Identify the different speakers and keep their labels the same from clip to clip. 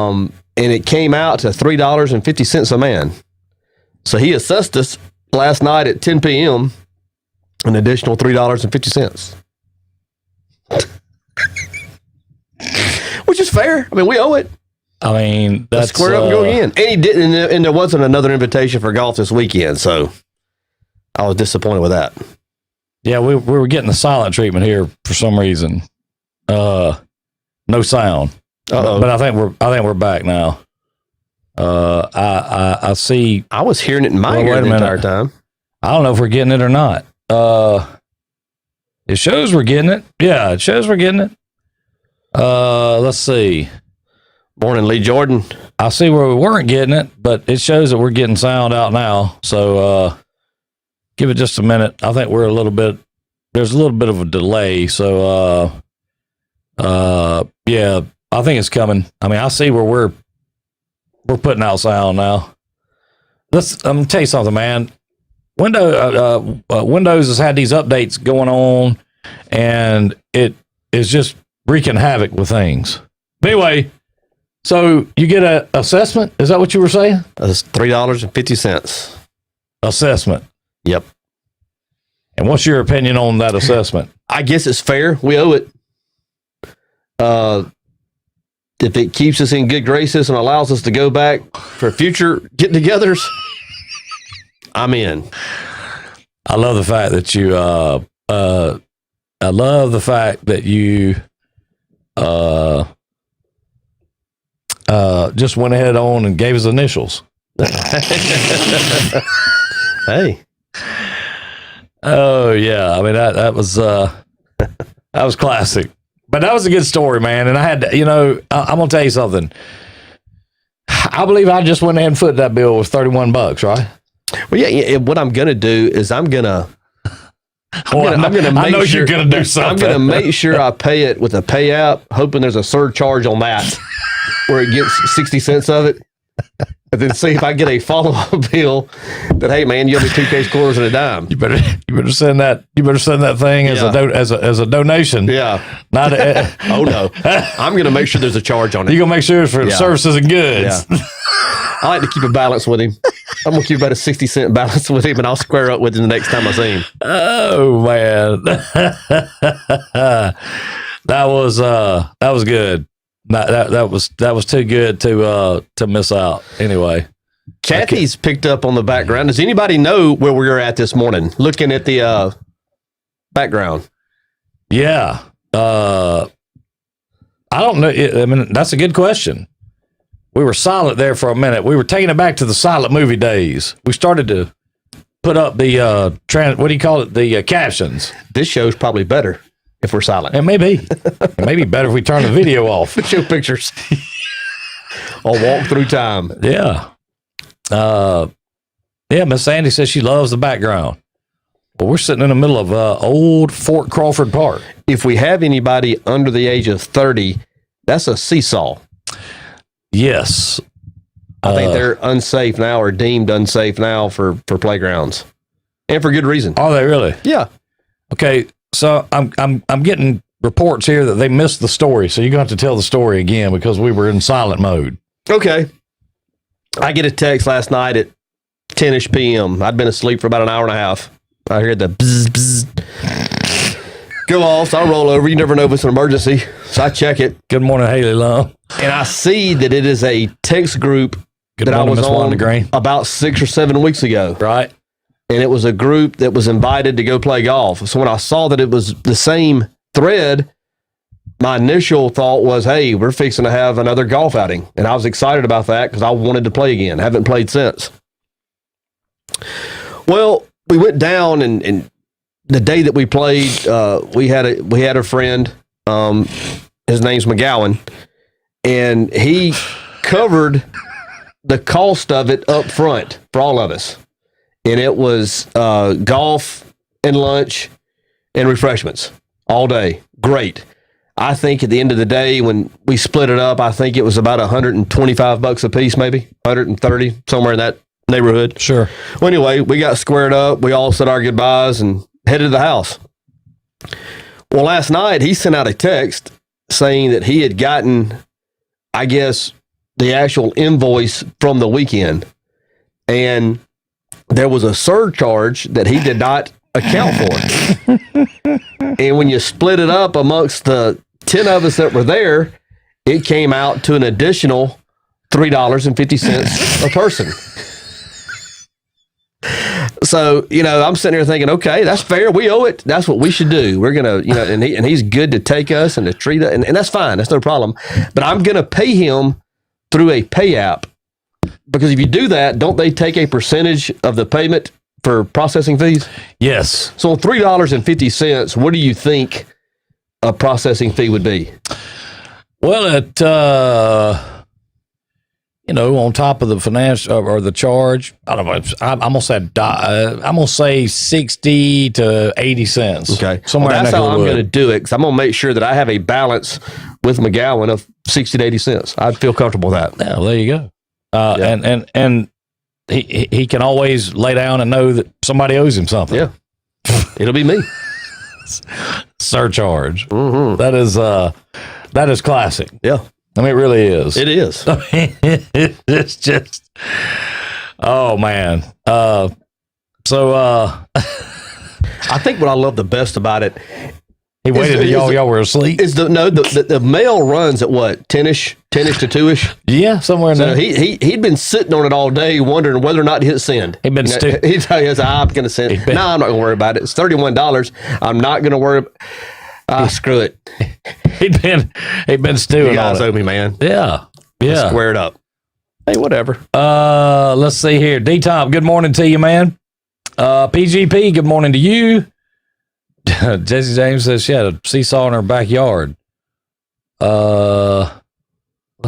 Speaker 1: And it came out to $3.50 a man. So he assessed us last night at 10 p.m. an additional $3.50. Which is fair. I mean, we owe it.
Speaker 2: I mean, that's
Speaker 1: square up and go again. And he didn't, and there wasn't another invitation for golf this weekend, so I was disappointed with that.
Speaker 2: Yeah, we were getting the silent treatment here for some reason. No sound.
Speaker 1: Uh-oh.
Speaker 2: But I think we're back now. I see.
Speaker 1: I was hearing it in my ear the entire time.
Speaker 2: I don't know if we're getting it or not. It shows we're getting it. Yeah, it shows we're getting it. Let's see.
Speaker 1: Morning, Lee Jordan.
Speaker 2: I see where we weren't getting it, but it shows that we're getting sound out now. So give it just a minute. I think there's a little bit of a delay. So yeah, I think it's coming. I mean, I see where we're putting out sound now. I'm gonna tell you something, man. Windows has had these updates going on, and it is just wreaking havoc with things. But anyway, so you get an assessment? Is that what you were saying?
Speaker 1: That's $3.50.
Speaker 2: Assessment.
Speaker 1: Yep.
Speaker 2: And what's your opinion on that assessment?
Speaker 1: I guess it's fair. We owe it. If it keeps us in good graces and allows us to go back for future get-togethers, I'm in.
Speaker 2: I love the fact that you just went ahead on and gave his initials.
Speaker 1: Hey.
Speaker 2: Oh yeah. I mean, that was classic, but that was a good story, man. And I had to, I'm going to tell you something. I believe I just went ahead and footed that bill with $31, right?
Speaker 1: Well, yeah. What I'm going to do is I'm going to
Speaker 2: I know you're going to do something.
Speaker 1: I'm going to make sure I pay it with a pay app, hoping there's a surcharge on that where it gets 60 cents of it. And then see if I get a follow-up bill that, hey man, you owe me 2 case quarters and a dime.
Speaker 2: You better send that thing as a donation.
Speaker 1: Yeah.
Speaker 2: Not
Speaker 1: oh no. I'm gonna make sure there's a charge on it.
Speaker 2: You're gonna make sure it's for services and goods.
Speaker 1: Yeah. I like to keep a balance with him. I'm gonna keep about a 60-cent balance with him, and I'll square up with him the next time I see him.
Speaker 2: Oh man. That was good. That was too good to miss out. Anyway,
Speaker 1: Kathy's picked up on the background. Does anybody know where we were at this morning? Looking at the background.
Speaker 2: Yeah, I don't know. I mean, that's a good question. We were silent there for a minute. We were taking it back to the silent movie days. We started to put up the what do you call it? The captions.
Speaker 1: This show's probably better if we're silent.
Speaker 2: It may be. It may be better if we turn the video off.
Speaker 1: Show pictures. I'll walk through time.
Speaker 2: Yeah. Yeah, Miss Sandy says she loves the background. Well, we're sitting in the middle of old Fort Crawford Park.
Speaker 1: If we have anybody under the age of 30, that's a seesaw.
Speaker 2: Yes.
Speaker 1: I think they're unsafe now or deemed unsafe now for playgrounds. And for good reason.
Speaker 2: Are they really?
Speaker 1: Yeah.
Speaker 2: Okay. So I'm getting reports here that they missed the story. So you're going to have to tell the story again because we were in silent mode.
Speaker 1: Okay. I get a text last night at 10-ish p.m. I'd been asleep for about an hour and a half. I hear the bzz, bzz. Go off. So I roll over. You never know if it's an emergency. So I check it.
Speaker 2: Good morning, Haley Lum.
Speaker 1: And I see that it is a text group that I was on about 6 or 7 weeks ago.
Speaker 2: Right.
Speaker 1: And it was a group that was invited to go play golf. So when I saw that it was the same thread, my initial thought was, hey, we're fixing to have another golf outing. And I was excited about that because I wanted to play again. I haven't played since. Well, we went down and the day that we played, we had a friend, his name's McGowan, and he covered the cost of it up front for all of us. And it was golf and lunch and refreshments all day. Great. I think at the end of the day, when we split it up, I think it was about $125 a piece, maybe 130, somewhere in that neighborhood.
Speaker 2: Sure.
Speaker 1: Well, anyway, we got squared up. We all said our goodbyes and headed to the house. Well, last night he sent out a text saying that he had gotten, I guess, the actual invoice from the weekend, and there was a surcharge that he did not account for. And when you split it up amongst the 10 of us that were there, it came out to an additional $3.50 a person. So, I'm sitting here thinking, okay, that's fair. We owe it. That's what we should do. We're going to, and he's good to take us and to treat us. And that's fine. That's no problem. But I'm going to pay him through a pay app, because if you do that, don't they take a percentage of the payment for processing fees?
Speaker 2: Yes.
Speaker 1: So $3.50, what do you think a processing fee would be?
Speaker 2: Well, on top of the financial or the charge, I don't know. I'm gonna say 60 to 80 cents.
Speaker 1: Okay,
Speaker 2: somewhere.
Speaker 1: That's how I'm going to do it, because I'm going to make sure that I have a balance with McGowan of 60 to 80 cents. I'd feel comfortable with that.
Speaker 2: Yeah, well, there you go. And he can always lay down and know that somebody owes him something.
Speaker 1: Yeah, it'll be me.
Speaker 2: Surcharge.
Speaker 1: Mm-hmm.
Speaker 2: That is classic.
Speaker 1: Yeah.
Speaker 2: I mean, it really is.
Speaker 1: It is.
Speaker 2: I mean, it's just, oh man. I
Speaker 1: think what I love the best about it,
Speaker 2: he waited until y'all were asleep.
Speaker 1: Is the mail runs at what, 10ish to 2ish?
Speaker 2: Yeah, somewhere in
Speaker 1: so
Speaker 2: there.
Speaker 1: He'd been sitting on it all day, wondering whether or not to hit send.
Speaker 2: He'd been
Speaker 1: He'd tell you, I'm going to send. No, I'm not going to worry about it. It's $31. I'm not going to worry. Screw it.
Speaker 2: He'd been stewing.
Speaker 1: You guys
Speaker 2: on it.
Speaker 1: owe me, man.
Speaker 2: Yeah.
Speaker 1: Let's square it up. Hey, whatever.
Speaker 2: Let's see here. D-Tom, good morning to you, man. PGP, good morning to you. Jesse James says she had a seesaw in her backyard. Let's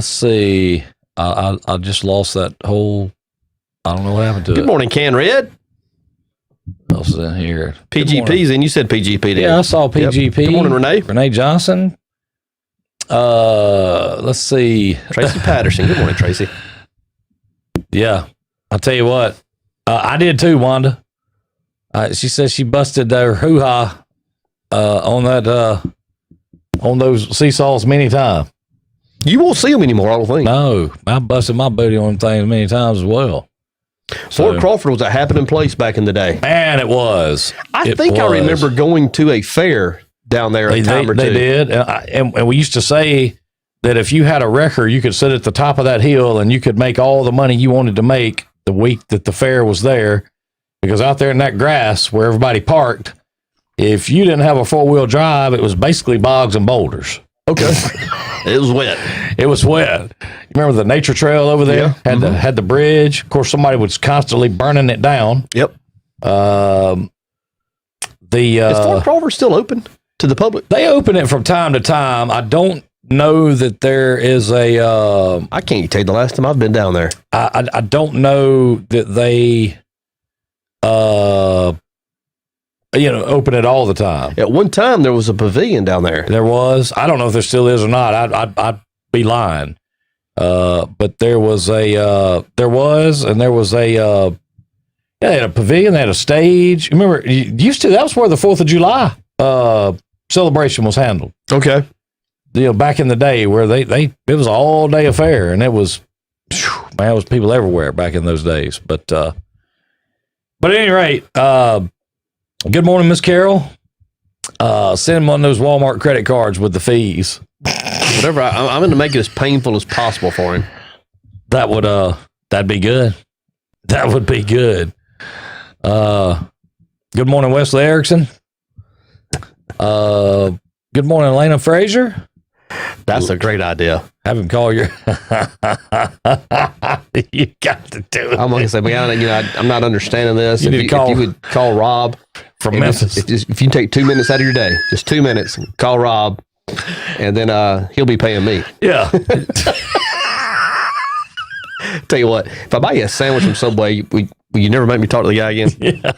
Speaker 2: see. I just lost that whole. I don't know what happened to it.
Speaker 1: Good morning, Can Red.
Speaker 2: What else is in here?
Speaker 1: PGP's in. You said PGP, didn't you?
Speaker 2: Yeah, I saw PGP.
Speaker 1: Yep. Good morning, Renee.
Speaker 2: Renee Johnson. Let's see.
Speaker 1: Tracy Patterson. Good morning, Tracy.
Speaker 2: Yeah. I'll tell you what. I did too, Wanda. She says she busted their hoo-ha on those seesaws many times.
Speaker 1: You won't see them anymore, I don't think.
Speaker 2: No. I busted my booty on things many times as well.
Speaker 1: Fort Crawford was a happening place back in the day.
Speaker 2: Man, it was.
Speaker 1: I remember going to a fair down there a time or two.
Speaker 2: They did. And we used to say that if you had a wrecker, you could sit at the top of that hill and you could make all the money you wanted to make the week that the fair was there. Because out there in that grass where everybody parked, if you didn't have a four-wheel drive, it was basically bogs and boulders.
Speaker 1: Okay. It was wet.
Speaker 2: It was wet. You remember the nature trail over there?
Speaker 1: Yeah.
Speaker 2: Had the bridge. Of course, somebody was constantly burning it down.
Speaker 1: Yep.
Speaker 2: Is
Speaker 1: Fort Crawford still open to the public?
Speaker 2: They open it from time to time. I don't know that there is a.
Speaker 1: I can't tell you the last time I've been down there.
Speaker 2: I don't know that they. Open it all the time.
Speaker 1: At one time, there was a pavilion down there.
Speaker 2: There was. I don't know if there still is or not. I'd be lying. But there was a. They had a pavilion. They had a stage. Remember, that was where the 4th of July celebration was handled.
Speaker 1: Okay.
Speaker 2: Back in the day where it was an all day affair, and it was, man, it was people everywhere back in those days. But at any rate, good morning, Miss Carol. Send him one of those Walmart credit cards with the fees.
Speaker 1: Whatever. I'm going to make it as painful as possible for him.
Speaker 2: That'd be good. That would be good. Good morning, Wesley Erickson. Good morning, Elena Frazier.
Speaker 1: That's a great idea.
Speaker 2: Have him call your. You got to do it.
Speaker 1: I'm going to say, I'm not understanding this. If you would call Rob
Speaker 2: from Memphis.
Speaker 1: If you take 2 minutes out of your day, just 2 minutes, call Rob, and then he'll be paying me.
Speaker 2: Yeah.
Speaker 1: Tell you what, if I buy you a sandwich from Subway, will you never make me talk to the guy again?
Speaker 2: Yeah.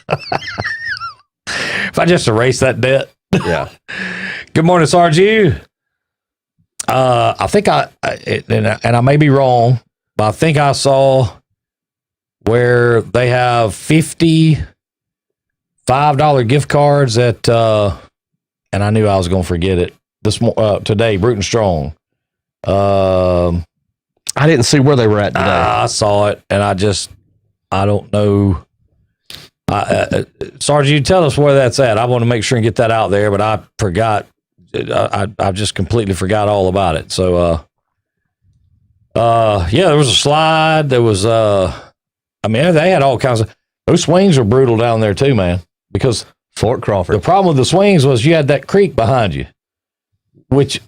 Speaker 2: If I just erase that debt.
Speaker 1: Yeah.
Speaker 2: Good morning, Sarge. I think I may be wrong, but I think I saw where they have $55 gift cards at, and I knew I was going to forget it today, Brute and Strong.
Speaker 1: I didn't see where they were at today.
Speaker 2: I saw it, and I don't know. Sarge, you tell us where that's at. I want to make sure and get that out there, but I forgot. I just completely forgot all about it. So, there was a slide. There was, they had all kinds of, those swings are brutal down there too, man, because
Speaker 1: Fort Crawford.
Speaker 2: the problem with the swings was you had that creek behind you, which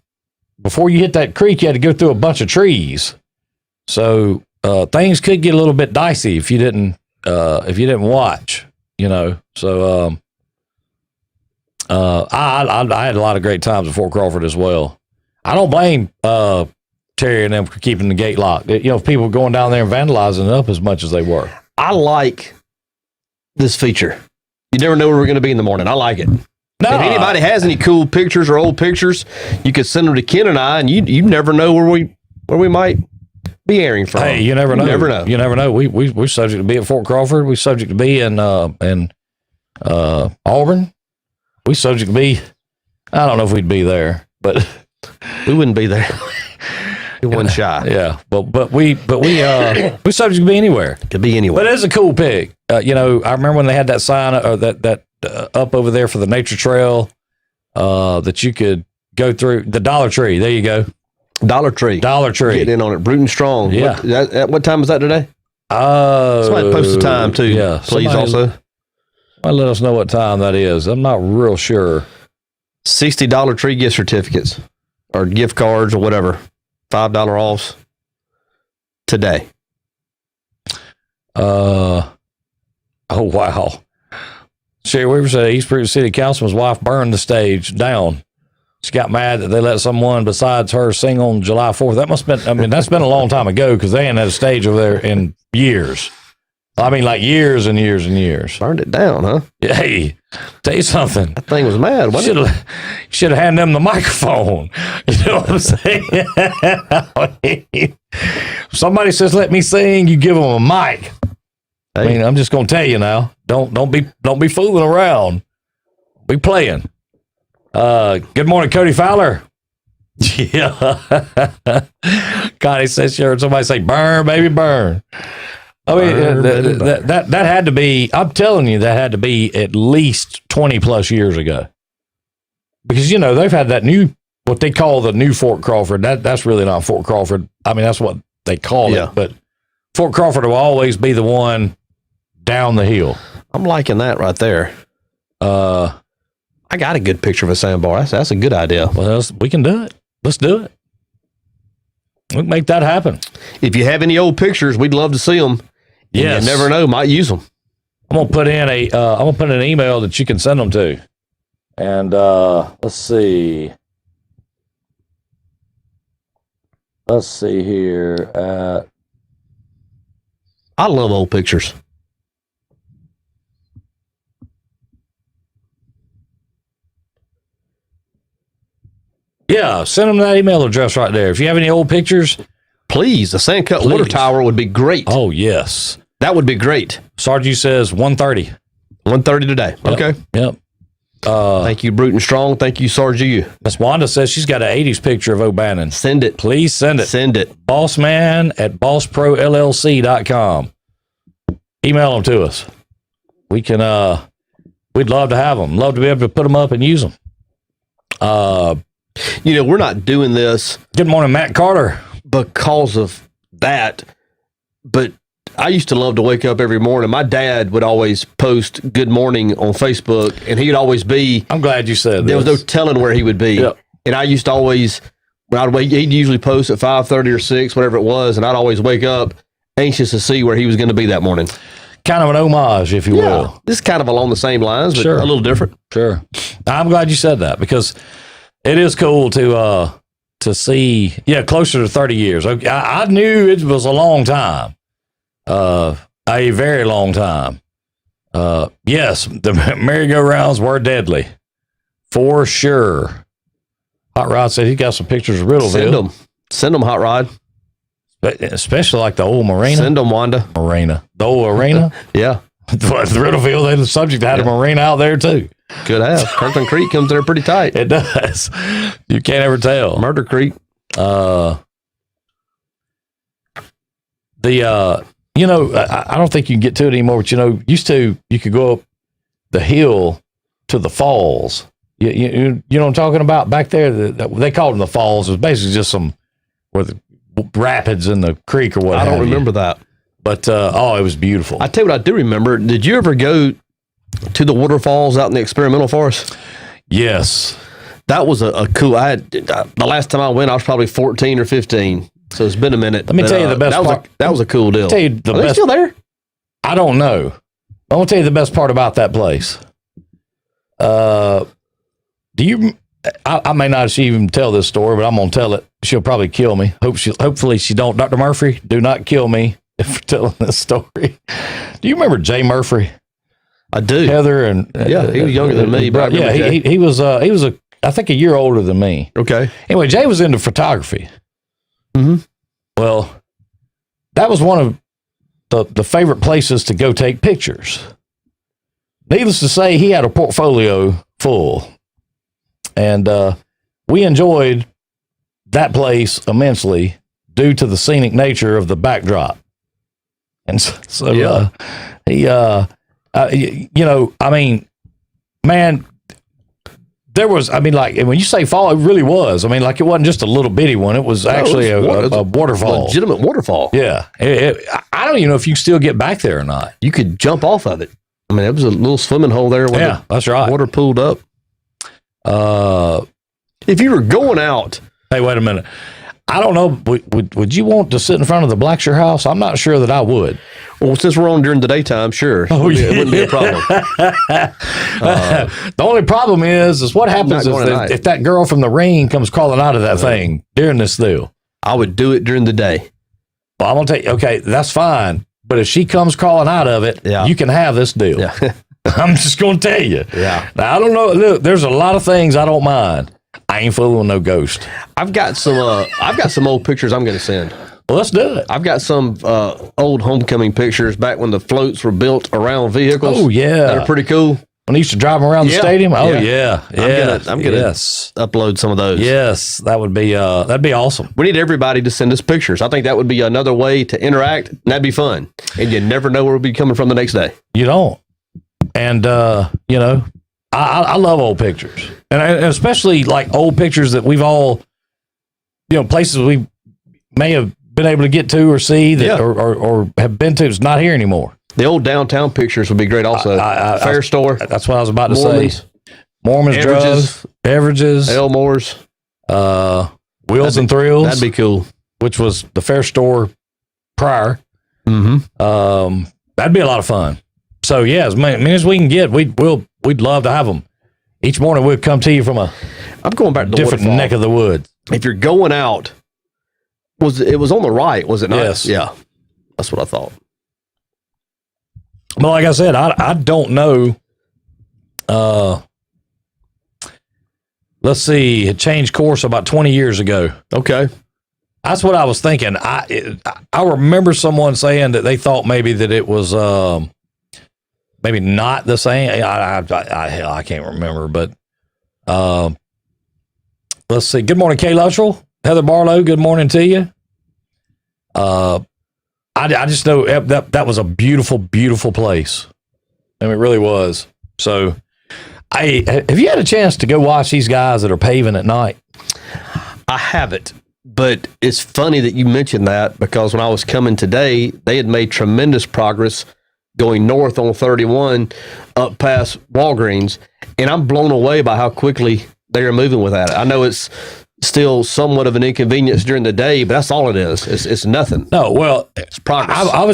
Speaker 2: before you hit that creek, you had to go through a bunch of trees. So, things could get a little bit dicey if you didn't watch, So, I had a lot of great times at Fort Crawford as well. I don't blame Terry and them for keeping the gate locked. People going down there and vandalizing it up as much as they were.
Speaker 1: I like this feature. You never know where we're going to be in the morning. I like it.
Speaker 2: No,
Speaker 1: if anybody has any cool pictures or old pictures, you could send them to Ken and I, and you never know where we might be airing from.
Speaker 2: Hey, you never know.
Speaker 1: You never know.
Speaker 2: We're subject to be at Fort Crawford. We're subject to be in Auburn. We subject to be. I don't know if we'd be there, but
Speaker 1: we wouldn't be there. We wasn't shy.
Speaker 2: Yeah, but we subject to be anywhere.
Speaker 1: Could be anywhere.
Speaker 2: But it's a cool pig. I remember when they had that sign or that up over there for the nature trail that you could go through the Dollar Tree. There you go.
Speaker 1: Dollar Tree. Get in on it. Brute and Strong.
Speaker 2: Yeah.
Speaker 1: What time is that today? Somebody post the time too.
Speaker 2: Yeah.
Speaker 1: Please also.
Speaker 2: Let us know what time that is. I'm not real sure.
Speaker 1: $60 Dollar Tree gift certificates or gift cards or whatever. $5 offs today.
Speaker 2: Oh wow. Sherry Weaver said East Bruton City Councilman's wife burned the stage down. She got mad that they let someone besides her sing on July 4th. That's been a long time ago because they ain't had a stage over there in years. Like years and years and years.
Speaker 1: Burned it down, huh?
Speaker 2: Hey, tell you something.
Speaker 1: That thing was mad, wasn't it?
Speaker 2: Should have handed them the microphone. You know what I'm saying? Somebody says, let me sing, you give them a mic. Hey. I'm just going to tell you now, don't be fooling around. Be playing. Good morning, Cody Fowler. Yeah. Connie says, sure. Somebody say, burn, baby, burn. That had to be, I'm telling you, that had to be at least 20 plus years ago. Because, they've had that what they call the new Fort Crawford. That's really not Fort Crawford. That's what they call it. But Fort Crawford will always be the one down the hill.
Speaker 1: I'm liking that right there. I got a good picture of a sandbar. That's a good idea.
Speaker 2: Well, we can do it. Let's do it. We can make that happen.
Speaker 1: If you have any old pictures, we'd love to see them. Yes. You never know, might use them.
Speaker 2: I'm gonna put in an email that you can send them to. And let's see. Let's see here.
Speaker 1: I love old pictures.
Speaker 2: Yeah, send them that email address right there. If you have any old pictures,
Speaker 1: please. The Sandcut Water Tower would be great.
Speaker 2: Oh, yes.
Speaker 1: That would be great.
Speaker 2: Sarge says 1:30.
Speaker 1: 1:30 today.
Speaker 2: Yep.
Speaker 1: Okay.
Speaker 2: Yep.
Speaker 1: Thank you, Brute and Strong. Thank you, Sarge.
Speaker 2: Miss Wanda says she's got an 80s picture of O'Bannon.
Speaker 1: Send it.
Speaker 2: Please send it.
Speaker 1: Send it.
Speaker 2: bossman@bossprollc.com. Email them to us. We can, we'd love to have them. Love to be able to put them up and use them.
Speaker 1: We're not doing this.
Speaker 2: Good morning, Matt Carter.
Speaker 1: Because of that. But I used to love to wake up every morning. My dad would always post good morning on Facebook, and he'd always be.
Speaker 2: I'm glad you said
Speaker 1: there was no telling where he would be. Yep. And I used to always, he'd usually post at 5:30 or 6, whatever it was, and I'd always wake up anxious to see where he was going to be that morning.
Speaker 2: Kind of an homage, if you will.
Speaker 1: This is kind of along the same lines, but a little different.
Speaker 2: Sure. I'm glad you said that because it is cool to see, closer to 30 years. I knew it was a long time, a very long time. Yes, the merry-go-rounds were deadly, for sure. Hot Rod said he got some pictures of Riddleville.
Speaker 1: Send them, Hot Rod.
Speaker 2: Especially like the old marina.
Speaker 1: Send them, Wanda.
Speaker 2: Marina. The old arena?
Speaker 1: Yeah.
Speaker 2: The Riddleville, the subject had a marina out there, too.
Speaker 1: Could have. Kirkland Creek comes there pretty tight.
Speaker 2: It does. You can't ever tell.
Speaker 1: Murder Creek.
Speaker 2: I don't think you can get to it anymore, but used to, you could go up the hill to the falls. You know what I'm talking about back there? They called them the falls. It was basically just where the rapids in the creek or what.
Speaker 1: I don't remember that.
Speaker 2: But, it was beautiful.
Speaker 1: I tell you what I do remember. Did you ever go to the waterfalls out in the experimental forest?
Speaker 2: Yes.
Speaker 1: That was a cool, the last time I went, I was probably 14 or 15. So it's been a minute.
Speaker 2: Let me tell you the best part.
Speaker 1: That was a cool deal.
Speaker 2: Tell you the
Speaker 1: Are they still there?
Speaker 2: I don't know. I'm going to tell you the best part about that place. I may not even tell this story, but I'm going to tell it. She'll probably kill me. Hopefully she don't. Dr. Murphy, do not kill me for telling this story. Do you remember Jay Murphy?
Speaker 1: I do.
Speaker 2: Heather and
Speaker 1: he was younger than me, but
Speaker 2: he was I think a year older than me.
Speaker 1: Okay.
Speaker 2: Anyway, Jay was into photography.
Speaker 1: Mm-hmm.
Speaker 2: Well, that was one of the favorite places to go take pictures. Needless to say, he had a portfolio full. And we enjoyed that place immensely due to the scenic nature of the backdrop. And so man, there was, like, when you say fall, it really was. It wasn't just a little bitty one. It was actually a waterfall.
Speaker 1: Legitimate waterfall.
Speaker 2: Yeah. I don't even know if you can still get back there or not.
Speaker 1: You could jump off of it. It was a little swimming hole there. Where
Speaker 2: that's right.
Speaker 1: Water pooled up. If you were going out.
Speaker 2: Hey, wait a minute. I don't know. Would you want to sit in front of the Blackshear house? I'm not sure that I would.
Speaker 1: Well, since we're on during the daytime, sure.
Speaker 2: Oh, yeah.
Speaker 1: It wouldn't be a problem.
Speaker 2: The only problem is what happens if that girl from the ring comes crawling out of that thing during this deal.
Speaker 1: I would do it during the day.
Speaker 2: Well, I'm going to tell you, okay, that's fine. But if she comes crawling out of it, you can have this deal.
Speaker 1: Yeah.
Speaker 2: I'm just going to tell you.
Speaker 1: Yeah.
Speaker 2: Now, I don't know. Look, there's a lot of things I don't mind. I ain't fooling with no ghost.
Speaker 1: I've got some old pictures I'm going to send.
Speaker 2: Well, let's do it.
Speaker 1: I've got some old homecoming pictures back when the floats were built around vehicles.
Speaker 2: Oh, yeah.
Speaker 1: They're pretty cool.
Speaker 2: When they used to drive them around the stadium? Oh, yeah.
Speaker 1: I'm gonna upload some of those.
Speaker 2: Yes, that'd be awesome.
Speaker 1: We need everybody to send us pictures. I think that would be another way to interact, and that'd be fun. And you never know where we'll be coming from the next day.
Speaker 2: You don't. And, I love old pictures. And especially like old pictures that we've all, places we may have been able to get to or see that or have been to. It's not here anymore.
Speaker 1: The old downtown pictures would be great also. Fair store.
Speaker 2: That's what I was about to
Speaker 1: say.
Speaker 2: Mormons, Beverages,
Speaker 1: Elmore's,
Speaker 2: Wheels and Thrills.
Speaker 1: That'd be cool.
Speaker 2: Which was the fair store prior.
Speaker 1: Mm-hmm.
Speaker 2: That'd be a lot of fun. So yeah, as many as we can get, we'd love to have them. Each morning we'd come to you from
Speaker 1: I'm going back to the
Speaker 2: different neck of the woods.
Speaker 1: If you're going out, it was on the right, was it not?
Speaker 2: Yes.
Speaker 1: Yeah. That's what I thought.
Speaker 2: Well, like I said, I don't know. Let's see. It changed course about 20 years ago.
Speaker 1: Okay.
Speaker 2: That's what I was thinking. I remember someone saying that they thought maybe that it was maybe not the same. I can't remember, but let's see. Good morning, Kay Luttrell. Heather Barlow, good morning to you. I just know that was a beautiful, beautiful place. I mean, it really was. So, have you had a chance to go watch these guys that are paving at night?
Speaker 1: I haven't, but it's funny that you mentioned that because when I was coming today, they had made tremendous progress going north on 31 up past Walgreens, and I'm blown away by how quickly they are moving with that. I know it's still somewhat of an inconvenience during the day, but that's all it is. It's nothing.
Speaker 2: No, well,
Speaker 1: it's progress.
Speaker 2: I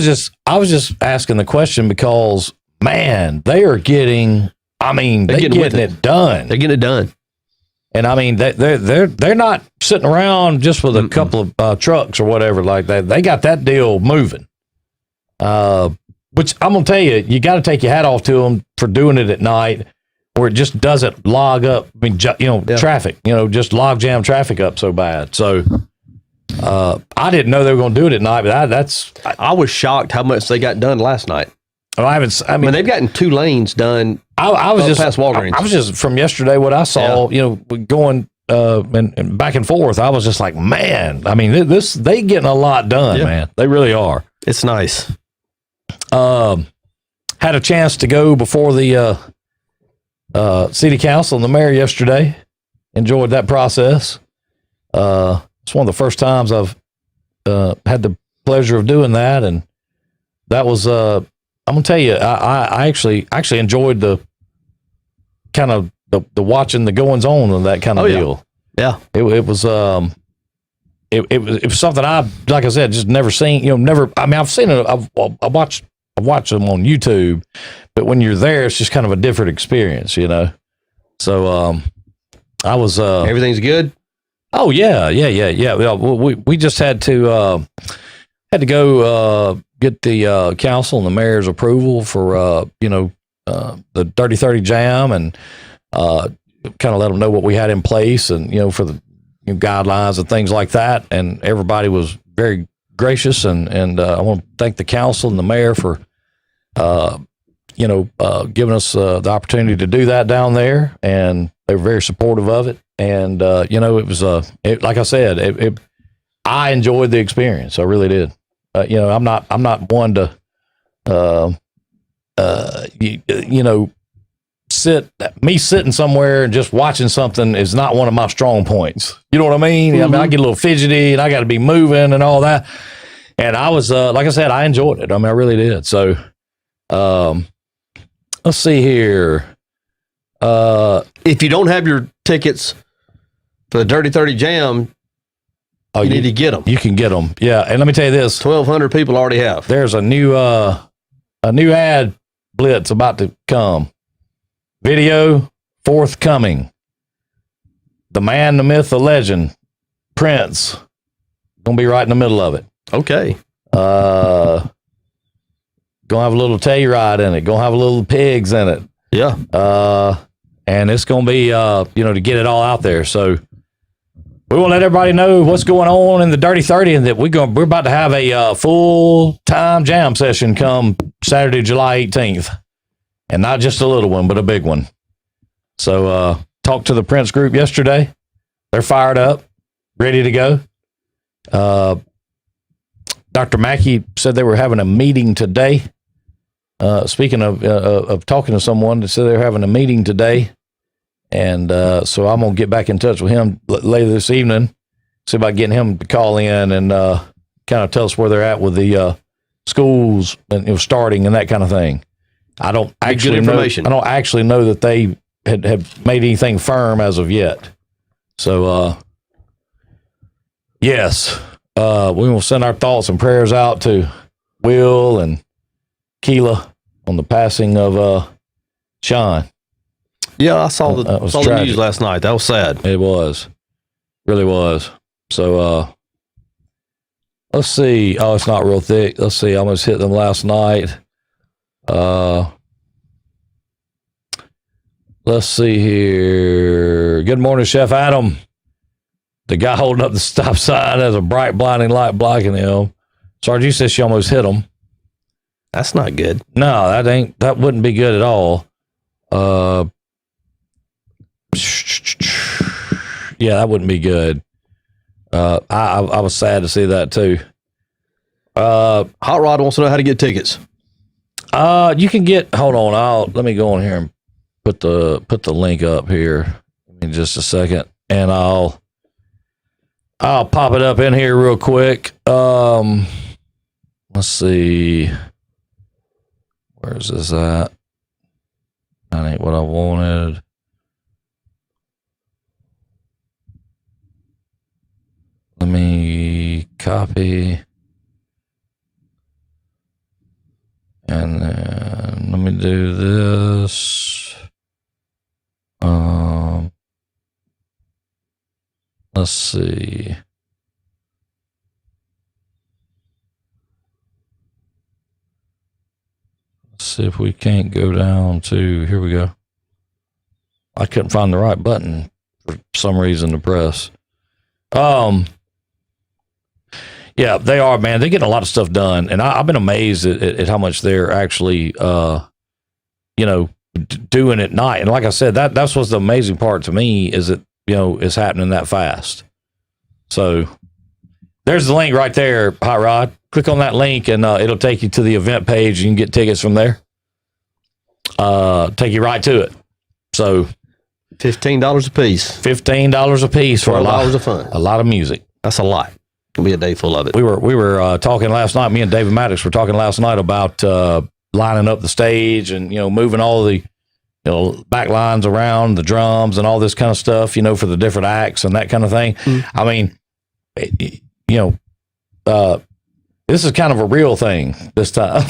Speaker 2: was just asking the question because, man, they are getting. I mean, they're getting it done.
Speaker 1: They're getting it done.
Speaker 2: And I mean, they're not sitting around just with a couple of trucks or whatever like that. They got that deal moving. Which I'm gonna tell you, you got to take your hat off to them for doing it at night, where it just doesn't log up. I mean, traffic. Just log jam traffic up so bad. So I didn't know they were going to do it at night, but
Speaker 1: I was shocked how much they got done last night.
Speaker 2: Oh, I mean,
Speaker 1: they've gotten 2 lanes done.
Speaker 2: I was just
Speaker 1: past Walgreens.
Speaker 2: I was just from yesterday what I saw. Going and back and forth. I was just like, man. I mean, they getting a lot done, man. They really are.
Speaker 1: It's nice.
Speaker 2: Had a chance to go before the city council and the mayor yesterday. Enjoyed that process. It's one of the first times I've had the pleasure of doing that, and that was I'm gonna tell you, I actually enjoyed the kind of the watching the goings on of that kind of deal.
Speaker 1: Yeah,
Speaker 2: it was it was something I, like I said, just never seen. Never. I mean, I've seen it. I've watched them on YouTube, but when you're there, it's just kind of a different experience, So I was
Speaker 1: everything's good.
Speaker 2: Oh yeah. We just had to go get the council and the mayor's approval for the Dirty 30 Jam, and kind of let them know what we had in place, and for the guidelines and things like that. And everybody was very gracious, and I want to thank the council and the mayor for giving us the opportunity to do that down there, and they were very supportive of it. And it was like I said, I enjoyed the experience. I really did. I'm not one to sitting somewhere and just watching something is not one of my strong points. You know what I mean? Mm-hmm. I mean, I get a little fidgety and I got to be moving and all that. And I was, like I said, I enjoyed it. I mean, I really did. So, let's see here.
Speaker 1: If you don't have your tickets for the Dirty 30 Jam, you need to get them.
Speaker 2: You can get them. Yeah. And let me tell you this,
Speaker 1: 1,200 people already have.
Speaker 2: There's a new ad blitz about to come. Video forthcoming. The man, the myth, the legend, Prince, gonna be right in the middle of it.
Speaker 1: Okay.
Speaker 2: Gonna have a little Telluride in it. Gonna have a little pigs in it.
Speaker 1: Yeah.
Speaker 2: And it's gonna be to get it all out there. So we want to let everybody know what's going on in the Dirty 30, and that we're about to have a full-time jam session come Saturday, July 18th. And not just a little one, but a big one. So talked to the Prince group yesterday. They're fired up, ready to go. Dr. Mackey said they were having a meeting today. Speaking of talking to someone, they said they were having a meeting today. And so I'm going to get back in touch with him later this evening, see about getting him to call in and kind of tell us where they're at with the schools and starting and that kind of thing. I don't actually know that they had made anything firm as of yet. So, yes, we will send our thoughts and prayers out to Will and Keela on the passing of Sean.
Speaker 1: Yeah, I saw the news last night. That was sad.
Speaker 2: It was. Really was. So, let's see. Oh, it's not real thick. Let's see. I almost hit them last night. Let's see here. Good morning, Chef Adam. The guy holding up the stop sign has a bright blinding light blocking him. Sarge says she almost hit him.
Speaker 1: That's not good.
Speaker 2: No, that wouldn't be good at all. Yeah, that wouldn't be good. I was sad to see that too.
Speaker 1: Hot Rod wants to know how to get tickets.
Speaker 2: You can get, hold on, let me go on here and put the link up here in just a second, and I'll pop it up in here real quick. Let's see. Where's this at? That ain't what I wanted. Let me copy. And then let me do this. Let's see. Let's see if we can't go down to, here we go. I couldn't find the right button for some reason to press. Yeah, they are, man. They're getting a lot of stuff done, and I've been amazed at how much they're actually, doing at night. And like I said, that's what's the amazing part to me is that it's happening that fast. So there's the link right there, Hot Rod. Click on that link and it'll take you to the event page. You can get tickets from there. Take you right to it. So
Speaker 1: $15 a piece.
Speaker 2: $15 a piece for a lot
Speaker 1: of fun.
Speaker 2: A lot of music.
Speaker 1: That's a lot. It'll be a day full of it.
Speaker 2: We were talking last night. Me and David Maddox were talking last night about lining up the stage and moving all the back lines around the drums and all this kind of stuff. For the different acts and that kind of thing. I mean, this is kind of a real thing this time.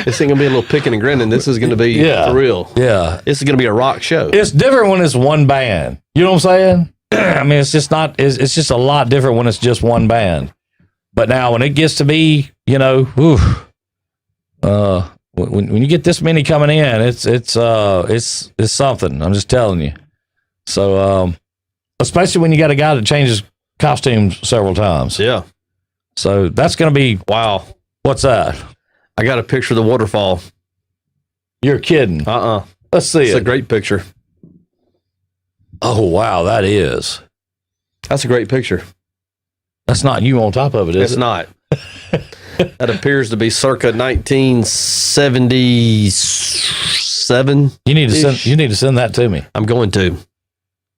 Speaker 1: This ain't gonna be a little picking and grinning. This is gonna be for real.
Speaker 2: Yeah,
Speaker 1: this is gonna be a rock show.
Speaker 2: It's different when it's one band. You know what I'm saying? I mean, it's just not. It's just a lot different when it's just one band. But now, when it gets to be, when you get this many coming in, it's something. I'm just telling you. So, especially when you got a guy that changes costumes several times.
Speaker 1: Yeah.
Speaker 2: So that's gonna be wow. What's that?
Speaker 1: I got a picture of the waterfall.
Speaker 2: You're kidding. Let's see
Speaker 1: It's a great picture.
Speaker 2: Oh, wow, that is.
Speaker 1: That's a great picture.
Speaker 2: That's not you on top of it, is it?
Speaker 1: It's not. That appears to be circa 1977.
Speaker 2: You need to send that to me.
Speaker 1: I'm going to.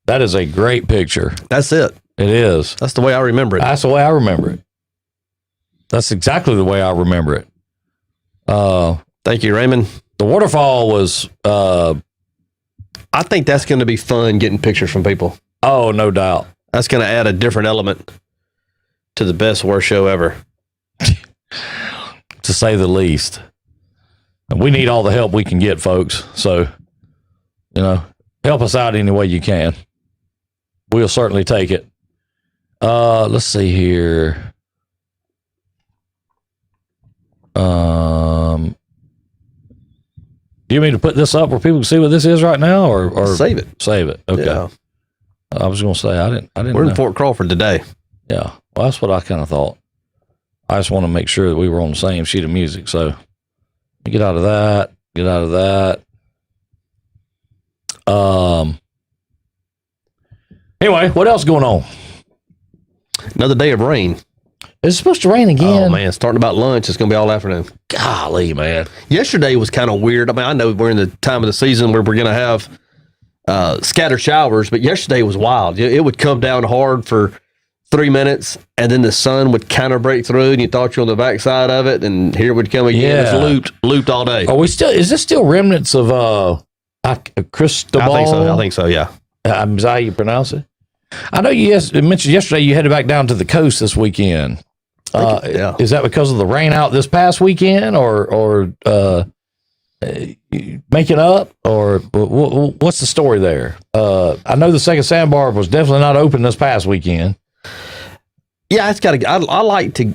Speaker 2: That is a great picture.
Speaker 1: That's it.
Speaker 2: It is.
Speaker 1: That's the way I remember it.
Speaker 2: That's the way I remember it. That's exactly the way I remember it.
Speaker 1: Thank you, Raymond.
Speaker 2: The waterfall was
Speaker 1: I think that's going to be fun getting pictures from people.
Speaker 2: Oh, no doubt.
Speaker 1: That's going to add a different element to the best worst show ever.
Speaker 2: To say the least. We need all the help we can get, folks. So, help us out any way you can. We'll certainly take it. Let's see here. Do you mean to put this up where people can see what this is right now, or
Speaker 1: save it?
Speaker 2: Save it. Okay.
Speaker 1: Yeah.
Speaker 2: I was going to say I didn't.
Speaker 1: We're
Speaker 2: know.
Speaker 1: in Fort Crawford today.
Speaker 2: Yeah. Well, that's what I kind of thought. I just want to make sure that we were on the same sheet of music. So get out of that. Get out of that. Anyway, what else going on?
Speaker 1: Another day of rain.
Speaker 2: It's supposed to rain again.
Speaker 1: Oh, man. Starting about lunch, it's going to be all afternoon.
Speaker 2: Golly, man.
Speaker 1: Yesterday was kind of weird. I mean, I know we're in the time of the season where we're going to have scattered showers, but yesterday was wild. It would come down hard for 3 minutes, and then the sun would kind of break through, and you thought you were on the backside of it, and here it would come again.
Speaker 2: Yeah.
Speaker 1: It's looped all day.
Speaker 2: Is this still remnants of Cristobal?
Speaker 1: I think so, yeah.
Speaker 2: Is that how you pronounce it? I know you mentioned yesterday you headed back down to the coast this weekend.
Speaker 1: Yeah.
Speaker 2: Is that because of the rain out this past weekend, or making up, or what's the story there? I know the second sandbar was definitely not open this past weekend.
Speaker 1: Yeah, it's got to. I like to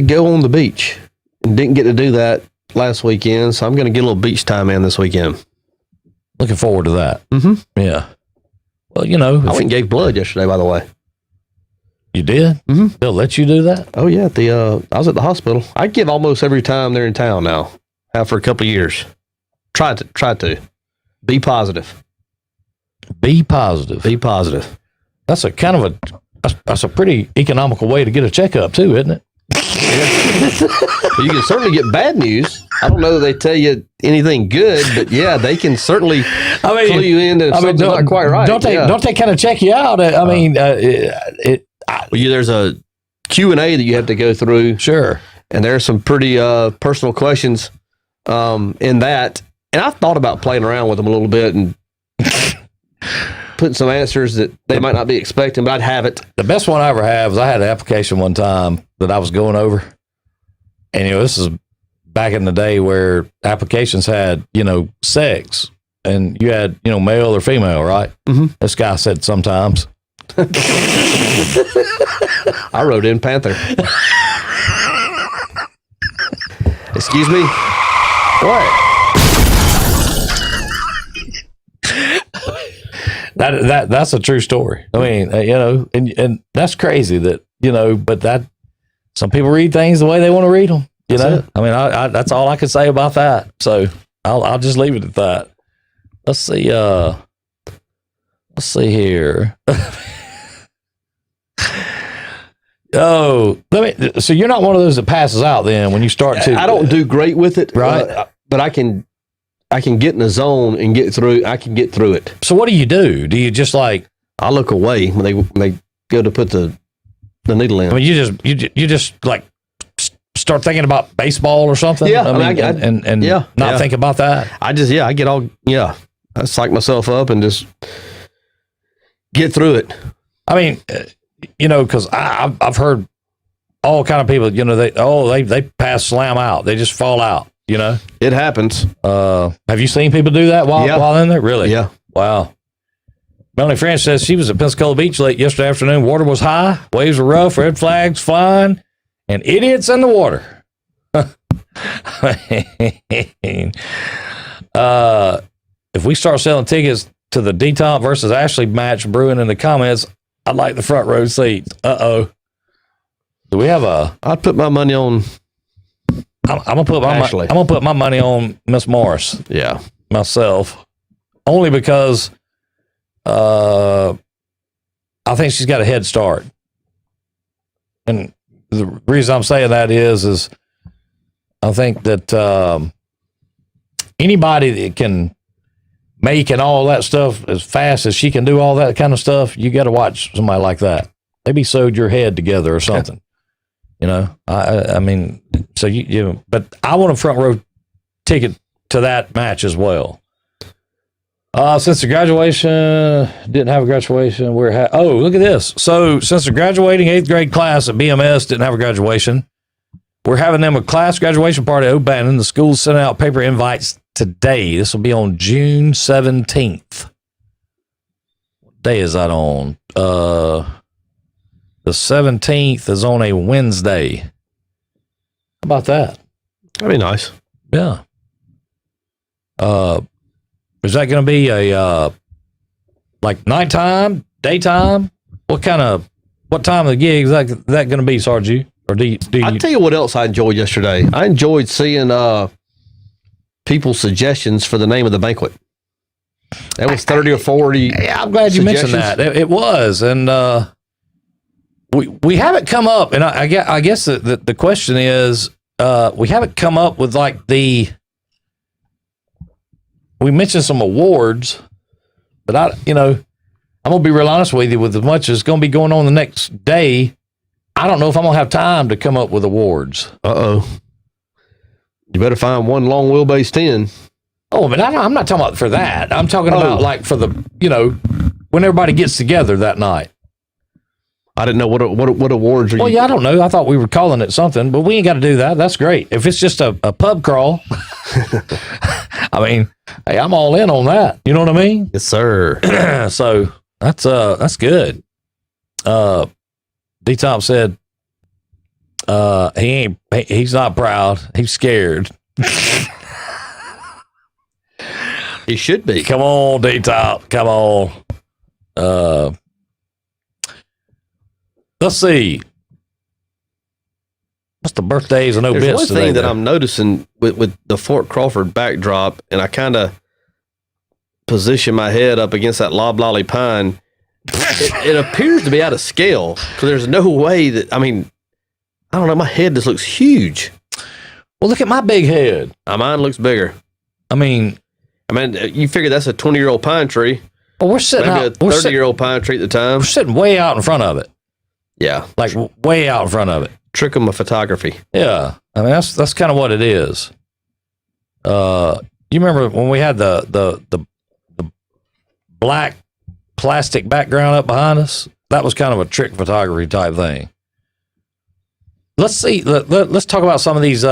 Speaker 1: go on the beach, and didn't get to do that last weekend, so I'm going to get a little beach time in this weekend.
Speaker 2: Looking forward to that.
Speaker 1: Mm-hmm.
Speaker 2: Yeah. Well, I
Speaker 1: went and gave blood yesterday, by the way.
Speaker 2: You did?
Speaker 1: Mm-hmm.
Speaker 2: They'll let you do that?
Speaker 1: Oh yeah, I was at the hospital. I give almost every time they're in town now. Have for a couple of years. Try to be positive.
Speaker 2: Be positive.
Speaker 1: Be positive.
Speaker 2: That's a kind of that's a pretty economical way to get a checkup too, isn't it?
Speaker 1: You can certainly get bad news. I don't know that they tell you anything good, but yeah, they can certainly clue you into something not quite right.
Speaker 2: Don't they kind of check you out?
Speaker 1: There's a Q&A that you have to go through.
Speaker 2: Sure.
Speaker 1: And there's some pretty personal questions in that. And I've thought about playing around with them a little bit and putting some answers that they might not be expecting, but I'd have it.
Speaker 2: The best one I ever had was I had an application one time that I was going over. And, this is back in the day where applications had, sex. And you had, male or female, right?
Speaker 1: Mm-hmm.
Speaker 2: This guy said sometimes.
Speaker 1: I wrote in Panther. Excuse me? What?
Speaker 2: That's a true story. I mean, and that's crazy that, but that some people read things the way they want to read them, I mean, I that's all I can say about that. So I'll just leave it at that. Let's see here. So you're not one of those that passes out then when you start to.
Speaker 1: I don't do great with it,
Speaker 2: right?
Speaker 1: But I can get in the zone and get through. I can get through it.
Speaker 2: So what do? Do you just like?
Speaker 1: I look away when they go to put the needle in.
Speaker 2: I mean, you just like start thinking about baseball or something.
Speaker 1: Yeah,
Speaker 2: and not think about that.
Speaker 1: I get all I psych myself up and just get through it.
Speaker 2: I mean, because I've heard all kind of people. They pass slam out. They just fall out.
Speaker 1: It happens.
Speaker 2: Have you seen people do that while in there? Really?
Speaker 1: Yeah.
Speaker 2: Wow. Melanie France says she was at Pensacola Beach late yesterday afternoon. Water was high, waves were rough, red flags flying, and idiots in the water. If we start selling tickets to the D-Top versus Ashley match brewing in the comments, I'd like the front row seats. Uh-oh. Do we have
Speaker 1: I'd put my money on.
Speaker 2: I'm gonna put my money on Miss Morris.
Speaker 1: Yeah,
Speaker 2: myself, only because I think she's got a head start, and the reason I'm saying that is I think that anybody that can make and all that stuff as fast as she can do all that kind of stuff, you got to watch somebody like that. Maybe sewed your head together or something. I mean, so but I want a front row ticket to that match as well. Since the graduation, didn't have a graduation. Look at this. So since the graduating 8th grade class at BMS didn't have a graduation, we're having them a class graduation party at O'Bannon. The school's sending out paper invites today. This will be on June 17th. What day is that on? The 17th is on a Wednesday. How about that?
Speaker 1: That'd be nice.
Speaker 2: Yeah. Is that going to be a like nighttime, daytime? What time of the gig is that going to be, Sarge? Or do you?
Speaker 1: I'll tell you what else I enjoyed yesterday. I enjoyed seeing people's suggestions for the name of the banquet. That was 30 or 40.
Speaker 2: Yeah, I'm glad you mentioned that. It was, and we haven't come up, and I guess the question is, we haven't come up with like we mentioned some awards, but I'm gonna be real honest with you. With as much as going to be going on the next day, I don't know if I'm gonna have time to come up with awards.
Speaker 1: You better find one long wheelbase 10.
Speaker 2: Oh, but I'm not talking about for that. I'm talking about like for the when everybody gets together that night.
Speaker 1: I didn't know what awards are you.
Speaker 2: Well, yeah, I don't know. I thought we were calling it something, but we ain't got to do that. That's great. If it's just a pub crawl, I mean, hey, I'm all in on that. You know what I mean?
Speaker 1: Yes, sir.
Speaker 2: So that's good. D-Top said he's not proud. He's scared.
Speaker 1: He should be.
Speaker 2: Come on, D-Top. Come on. Let's see. What's the birthdays and obits?
Speaker 1: There's one
Speaker 2: today,
Speaker 1: thing that I'm noticing with the Fort Crawford backdrop, and I kind of position my head up against that loblolly pine. It appears to be out of scale because there's no way that, I don't know, my head just looks huge.
Speaker 2: Well, look at my big head.
Speaker 1: Mine looks bigger.
Speaker 2: I mean,
Speaker 1: you figure that's a 20-year-old pine tree.
Speaker 2: Well, we're sitting
Speaker 1: maybe a 30-year-old pine tree at the time.
Speaker 2: We're sitting way out in front of it.
Speaker 1: Yeah.
Speaker 2: Like way out in front of it.
Speaker 1: Trick 'em of photography.
Speaker 2: Yeah. I mean, that's kind of what it is. You remember when we had the black plastic background up behind us? That was kind of a trick photography type thing. Let's see. Let's talk about some of these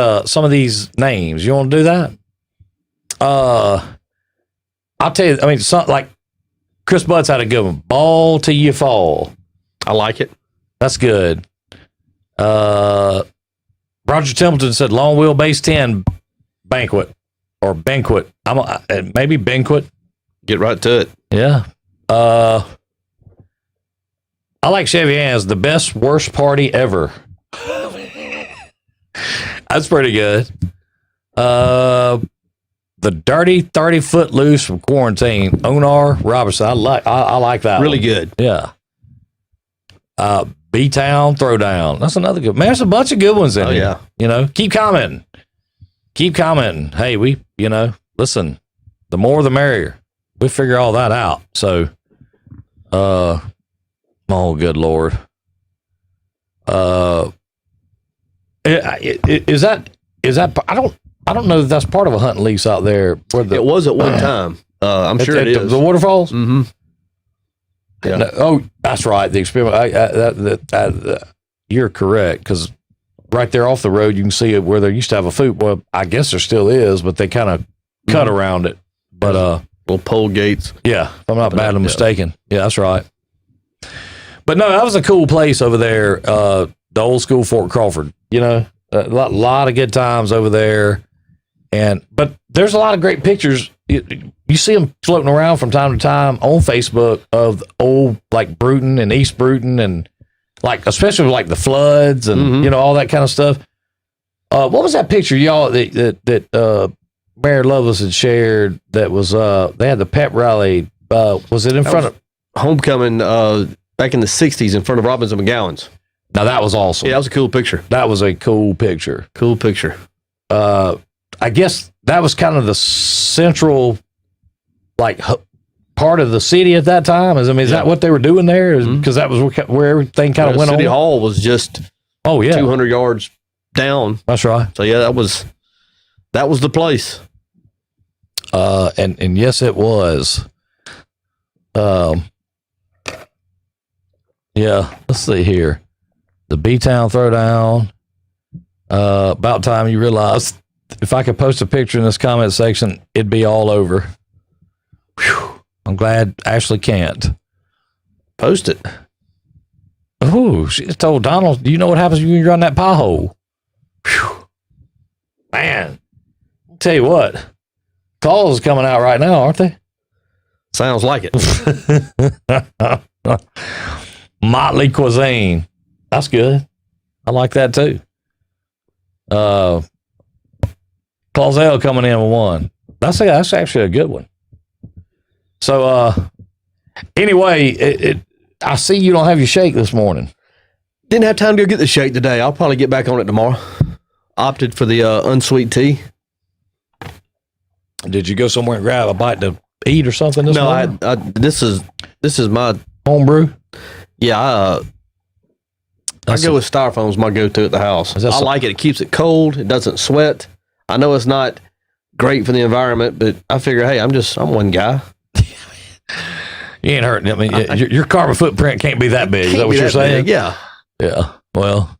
Speaker 2: names. You want to do that? I'll tell you. I mean, like Chris Butts had a good one. Ball till you fall.
Speaker 1: I like it.
Speaker 2: That's good. Roger Templeton said long wheelbase 10 banquet or banquet. Maybe banquet.
Speaker 1: Get right to it.
Speaker 2: Yeah. I like Chevy Ann's the best worst party ever. That's pretty good. The dirty 30 foot loose from quarantine. Onar Robertson. I like that.
Speaker 1: Really
Speaker 2: one.
Speaker 1: good.
Speaker 2: Yeah. B-Town Throwdown. That's another good. Man, there's a bunch of good ones in here.
Speaker 1: Yeah.
Speaker 2: You know, keep commenting. Hey, listen, the more the merrier. We figure all that out. So, oh, good Lord. Is that, I don't know that that's part of a hunting lease out there.
Speaker 1: It was at one time. I'm sure it is.
Speaker 2: The waterfalls?
Speaker 1: Mm-hmm. Yeah.
Speaker 2: No, that's right. The experiment. You're correct, because right there off the road, you can see it where they used to have a food. Well, I guess there still is, but they kind of cut around it. But
Speaker 1: little pole gates.
Speaker 2: Yeah, if I'm not badly mistaken. Yeah, that's right. But no, that was a cool place over there. The old school Fort Crawford. You know, a lot of good times over there. But there's a lot of great pictures. You see them floating around from time to time on Facebook of the old, like, Bruton and East Bruton, and like, especially like the floods and you know, all that kind of stuff. What was that picture y'all that Mayor Lovelace had shared? That was they had the pep rally. Was it in front of
Speaker 1: homecoming back in the '60s in front of Robbins and McGowan's?
Speaker 2: Now that was awesome.
Speaker 1: Yeah, that was a cool picture.
Speaker 2: That was a cool picture.
Speaker 1: Cool picture.
Speaker 2: I guess that was kind of the central, like, part of the city at that time. Is that what they were doing there? Because that was where everything kind of went on.
Speaker 1: City Hall was just 200 yards down.
Speaker 2: That's right.
Speaker 1: So yeah, that was the place.
Speaker 2: And yes, it was. Yeah. Let's see here. The B-Town Throwdown. About time you realized if I could post a picture in this comment section, it'd be all over. Whew. I'm glad Ashley can't.
Speaker 1: Post it.
Speaker 2: Oh, she just told Donald, do you know what happens when you run that pie hole? Whew. Man, I'll tell you what. Calls coming out right now, aren't they?
Speaker 1: Sounds like it.
Speaker 2: Motley Cuisine. That's good. I like that too. Clausell coming in with one. That's actually a good one. So, anyway, I see you don't have your shake this morning.
Speaker 1: Didn't have time to go get the shake today. I'll probably get back on it tomorrow. Opted for the unsweet tea.
Speaker 2: Did you go somewhere and grab a bite to eat or something this morning?
Speaker 1: No, this is my
Speaker 2: homebrew.
Speaker 1: Yeah, I go with Styrofoam's my go-to at the house. I like it. It keeps it cold. It doesn't sweat. I know it's not great for the environment, but I figure, hey, I'm one guy.
Speaker 2: You ain't hurting. I mean, your carbon footprint can't be that big. Is that what you're saying?
Speaker 1: Big. Yeah.
Speaker 2: Yeah. Well,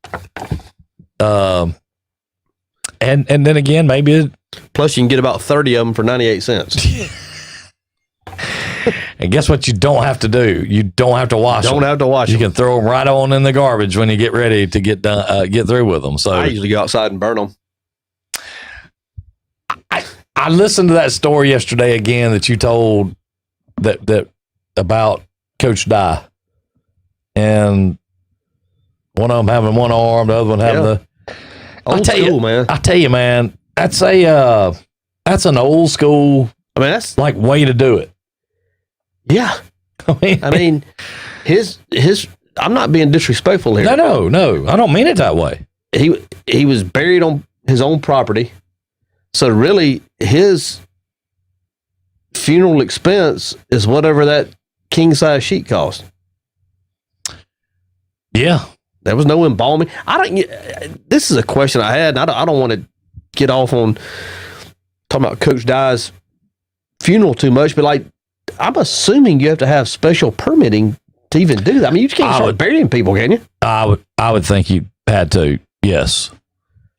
Speaker 2: and then again, maybe
Speaker 1: plus you can get about 30 of them for 98 cents.
Speaker 2: And guess what you don't have to do? You don't have to wash them.
Speaker 1: Don't have to wash them.
Speaker 2: You can throw them right on in the garbage when you get ready to get done, get through with them. So
Speaker 1: I usually go outside and burn them.
Speaker 2: I listened to that story yesterday again that you told that about Coach Dye, and one of them having one arm, the other one having the.
Speaker 1: Old school, man.
Speaker 2: I tell you, man, that's an old school.
Speaker 1: I mean, that's
Speaker 2: like way to do it.
Speaker 1: Yeah. I mean, his. I'm not being disrespectful here.
Speaker 2: No. I don't mean it that way.
Speaker 1: He was buried on his own property, so really his funeral expense is whatever that king size sheet cost.
Speaker 2: Yeah.
Speaker 1: There was no embalming. This is a question I had, and I don't want to get off on talking about Coach Dye's funeral too much, but like, I'm assuming you have to have special permitting to even do that. I mean, you can't start burying people, can you?
Speaker 2: I would think you had to. Yes.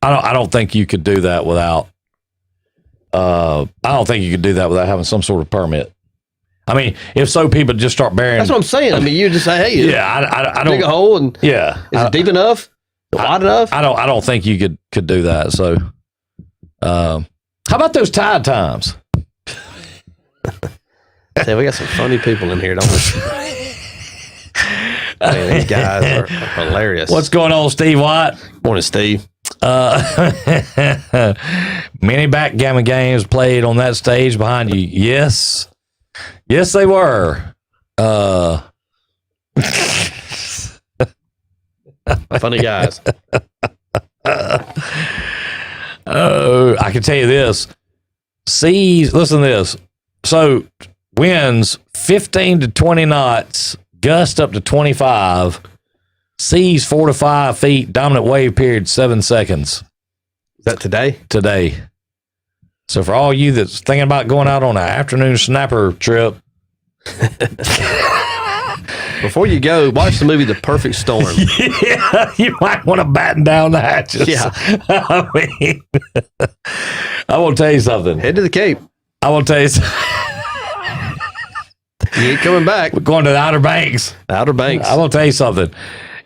Speaker 2: I don't think you could do that without. I don't think you could do that without having some sort of permit. I mean, if so, people just start burying.
Speaker 1: That's what I'm saying. I mean, you just say, "Hey,
Speaker 2: I don't
Speaker 1: dig a hole and
Speaker 2: is
Speaker 1: it deep enough, wide enough?"
Speaker 2: I don't think you could do that. So, how about those tide times?
Speaker 1: Hey, we got some funny people in here, don't we? Man, these guys are hilarious.
Speaker 2: What's going on, Steve White?
Speaker 1: Morning, Steve.
Speaker 2: Many backgammon games played on that stage behind you. Yes, they were.
Speaker 1: Funny guys.
Speaker 2: Oh, I can tell you this. Seas, listen to this. So winds 15 to 20 knots, gust up to 25, seas 4 to 5 feet, dominant wave period 7 seconds.
Speaker 1: Is that today?
Speaker 2: Today. So for all you that's thinking about going out on an afternoon snapper trip,
Speaker 1: before you go, watch the movie The Perfect Storm.
Speaker 2: yeah, you might want to batten down the hatches.
Speaker 1: Yeah.
Speaker 2: I mean, I will tell you something.
Speaker 1: Head to the Cape.
Speaker 2: I will tell you
Speaker 1: You ain't coming back.
Speaker 2: we're going to the Outer Banks.
Speaker 1: Outer Banks.
Speaker 2: I will tell you something.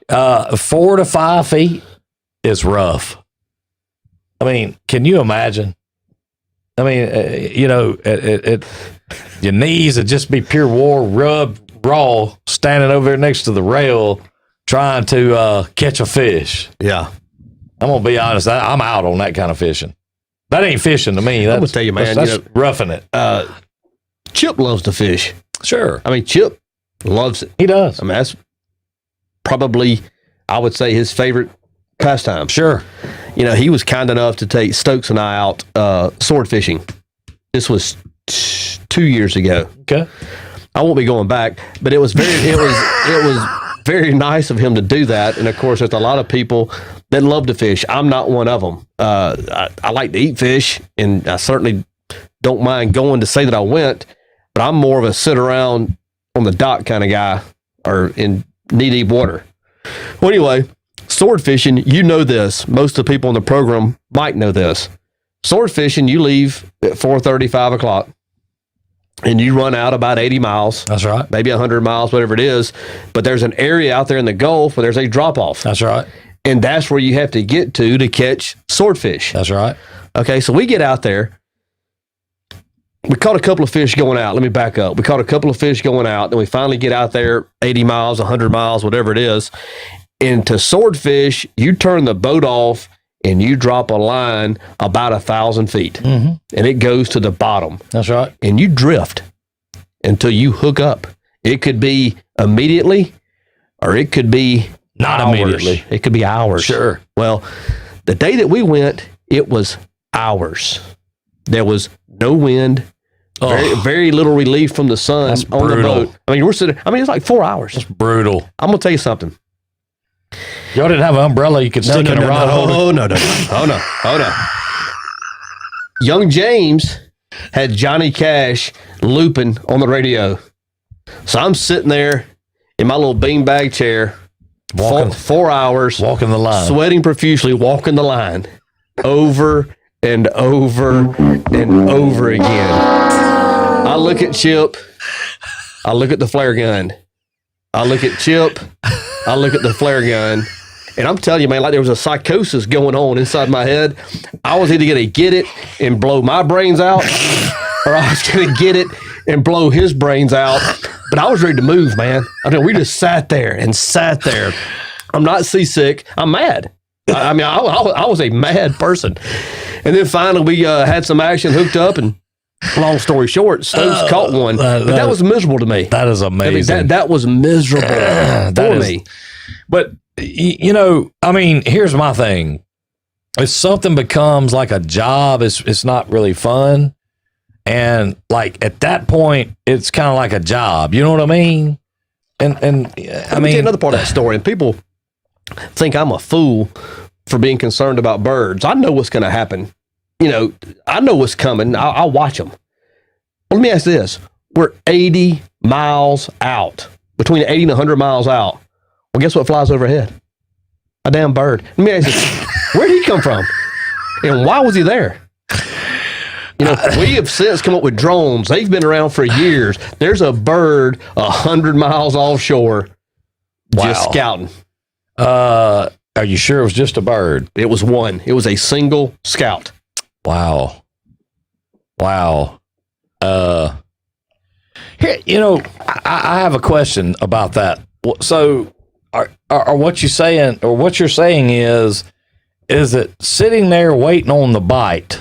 Speaker 2: 4 to 5 feet is rough. I mean, can you imagine? I mean, your knees would just be pure war, raw, standing over there next to the rail, trying to catch a fish.
Speaker 1: Yeah.
Speaker 2: I'm gonna be honest. I'm out on that kind of fishing. That ain't fishing to me.
Speaker 1: I'm gonna tell you, man.
Speaker 2: That's roughing it.
Speaker 1: Chip loves to fish.
Speaker 2: Sure,
Speaker 1: I mean, Chip loves it.
Speaker 2: he does.
Speaker 1: I mean, that's probably, I would say, his favorite pastime.
Speaker 2: Sure.
Speaker 1: He was kind enough to take Stokes and I out sword fishing. This was 2 years ago.
Speaker 2: Okay.
Speaker 1: I won't be going back, but it was very nice of him to do that. And of course, there's a lot of people that love to fish. I'm not one of them. I like to eat fish, and I certainly don't mind going to say that I went, but I'm more of a sit around on the dock kind of guy, or in knee-deep water. Well, anyway, sword fishing, this. Most of the people on the program might know this. Sword fishing, you leave at 4:30, 5 o'clock, and you run out about 80 miles.
Speaker 2: That's right.
Speaker 1: Maybe 100 miles, whatever it is. But there's an area out there in the Gulf where there's a drop-off.
Speaker 2: That's right.
Speaker 1: And that's where you have to get to catch swordfish.
Speaker 2: That's right.
Speaker 1: Okay, so we get out there. We caught a couple of fish going out. Let me back up. We caught a couple of fish going out. Then we finally get out there 80 miles, 100 miles, whatever it is. And to swordfish, you turn the boat off and you drop a line about 1,000 feet. Mm-hmm. And it goes to the bottom.
Speaker 2: That's right.
Speaker 1: And you drift until you hook up. It could be immediately, or it could be
Speaker 2: not
Speaker 1: hours.
Speaker 2: Immediately.
Speaker 1: It could be hours.
Speaker 2: Sure.
Speaker 1: Well, the day that we went, it was hours. There was no wind. Very, very little relief from the sun on the boat. I mean, we're sitting. I mean, it's like 4 hours.
Speaker 2: That's brutal.
Speaker 1: I'm gonna tell you something.
Speaker 2: Y'all didn't have an umbrella you could stick in a rod holder?
Speaker 1: Oh no! Oh no! Young James had Johnny Cash looping on the radio, so I'm sitting there in my little beanbag chair,
Speaker 2: Walking
Speaker 1: 4 hours,
Speaker 2: walking the line,
Speaker 1: sweating profusely, walking the line, over and over and over again. I look at Chip. I look at the flare gun. I look at Chip. I look at the flare gun. And I'm telling you, man, like there was a psychosis going on inside my head. I was either going to get it and blow my brains out, or I was going to get it and blow his brains out. But I was ready to move, man. I mean, we just sat there. I'm not seasick. I'm mad. I mean, I was a mad person. And then finally we had some action, hooked up, and long story short, Stokes caught one. But that was miserable to me.
Speaker 2: That is amazing.
Speaker 1: I mean, that was miserable for me.
Speaker 2: But, I mean, here's my thing. If something becomes like a job, it's not really fun. And like at that point, it's kind of like a job. You know what I mean? And I mean,
Speaker 1: tell you another part of that story. And people think I'm a fool for being concerned about birds. I know what's going to happen. I know what's coming. I'll watch them. Well, let me ask this. We're 80 miles out, between 80 and 100 miles out. Well, guess what flies overhead? A damn bird. Let me ask you, where did he come from? And why was he there? We have since come up with drones. They've been around for years. There's a bird 100 miles offshore just scouting.
Speaker 2: Are you sure it was just a bird?
Speaker 1: It was one. It was a single scout.
Speaker 2: Wow. Here, I have a question about that. So, are what you're saying is that sitting there waiting on the bite,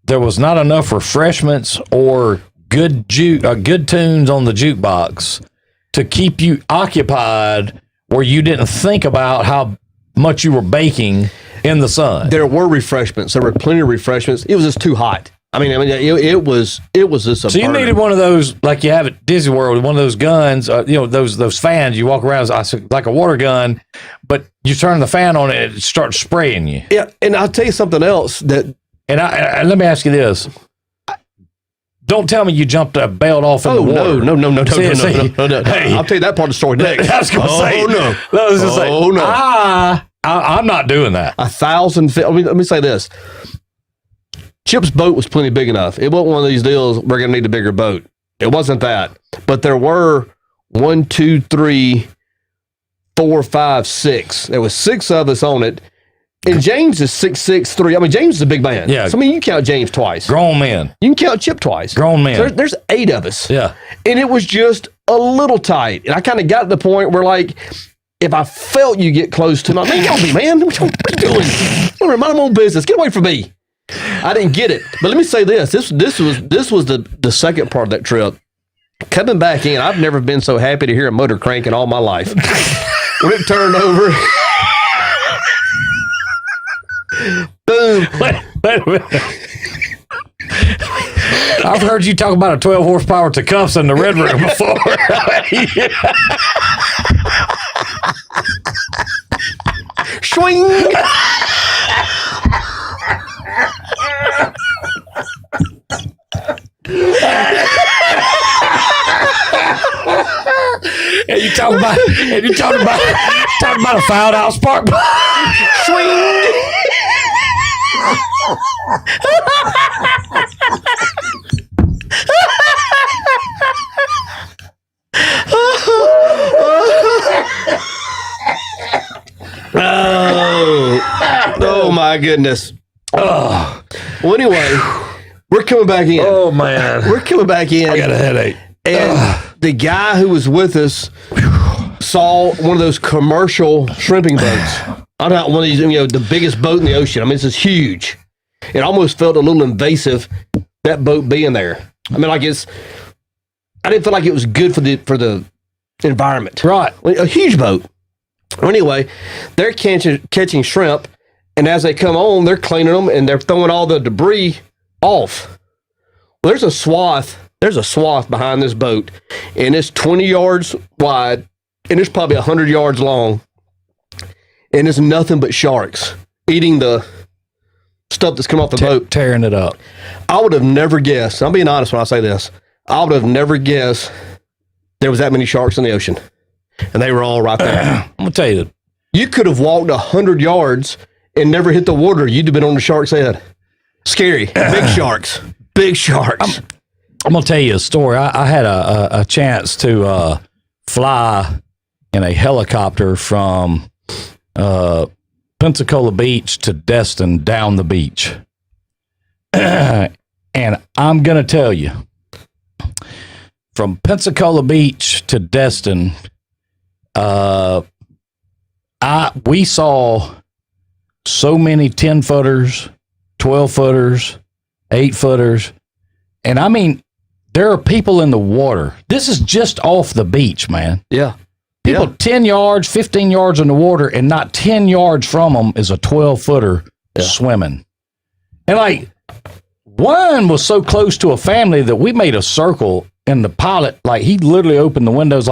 Speaker 2: there was not enough refreshments or good tunes on the jukebox to keep you occupied where you didn't think about how much you were baking in the sun.
Speaker 1: There were refreshments. There were plenty of refreshments. It was just too hot. It was just a
Speaker 2: So you
Speaker 1: burner.
Speaker 2: needed one of those, like you have at Disney World, one of those guns, those fans you walk around, like a water gun, but you turn the fan on it starts spraying you.
Speaker 1: Yeah, and I'll tell you something else that.
Speaker 2: And let me ask you this. Don't tell me you bailed off in the water.
Speaker 1: No.
Speaker 2: Hey,
Speaker 1: I'll tell you that part of the story next.
Speaker 2: I was going to say.
Speaker 1: No.
Speaker 2: I'm not doing that.
Speaker 1: 1,000 feet. Let me say this. Chip's boat was plenty big enough. It wasn't one of these deals, we're going to need a bigger boat. It wasn't that. But there were 1, 2, 3, 4, 5, 6. There was 6 of us on it. And James is 6'3". James is a big man.
Speaker 2: Yeah.
Speaker 1: So, you count James twice.
Speaker 2: Grown men.
Speaker 1: You can count Chip twice.
Speaker 2: Grown men.
Speaker 1: So there's 8 of us.
Speaker 2: Yeah.
Speaker 1: And it was just a little tight. And I kind of got to the point where, like, if I felt you get close to me, man, y'all be, man, what you doing? I'm mind my own business. Get away from me. I didn't get it. But let me say this. This was the second part of that trip. Coming back in, I've never been so happy to hear a motor crank in all my life. When it turned over. Boom.
Speaker 2: Wait a minute. I've heard you talk about a 12 horsepower Tecumseh in the Red Room before.
Speaker 1: Swing.
Speaker 2: And you talking about a fouled out spark plug.
Speaker 1: Swing. Oh my goodness. Oh. Well, anyway, we're coming back in.
Speaker 2: Oh man,
Speaker 1: We're coming back in.
Speaker 2: I got a headache.
Speaker 1: And the guy who was with us saw one of those commercial shrimping boats. I'm not one of these, the biggest boat in the ocean. This is huge. It almost felt a little invasive, that boat being there. I didn't feel like it was good for the environment.
Speaker 2: Right.
Speaker 1: A huge boat. Anyway, they're catching shrimp, and as they come on, they're cleaning them, and they're throwing all the debris off. Well, there's a swath behind this boat, and it's 20 yards wide, and it's probably 100 yards long, and it's nothing but sharks eating the stuff that's come off the boat.
Speaker 2: Tearing it up.
Speaker 1: I would have never guessed, I'm being honest when I say this, I would have never guessed there was that many sharks in the ocean. And they were all right there.
Speaker 2: I'm going to tell you.
Speaker 1: You could have walked 100 yards and never hit the water. You'd have been on the shark's head. Scary. Big sharks. Big sharks.
Speaker 2: I'm going to tell you a story. I had a chance to fly in a helicopter from Pensacola Beach to Destin down the beach. And I'm going to tell you, from Pensacola Beach to Destin, we saw so many 10-footers, 12-footers, 8-footers. And there are people in the water. This is just off the beach, man.
Speaker 1: Yeah.
Speaker 2: People 10 yards, 15 yards in the water, and not 10 yards from them is a 12-footer swimming. And one was so close to a family that we made a circle, and the pilot, he literally opened the windows,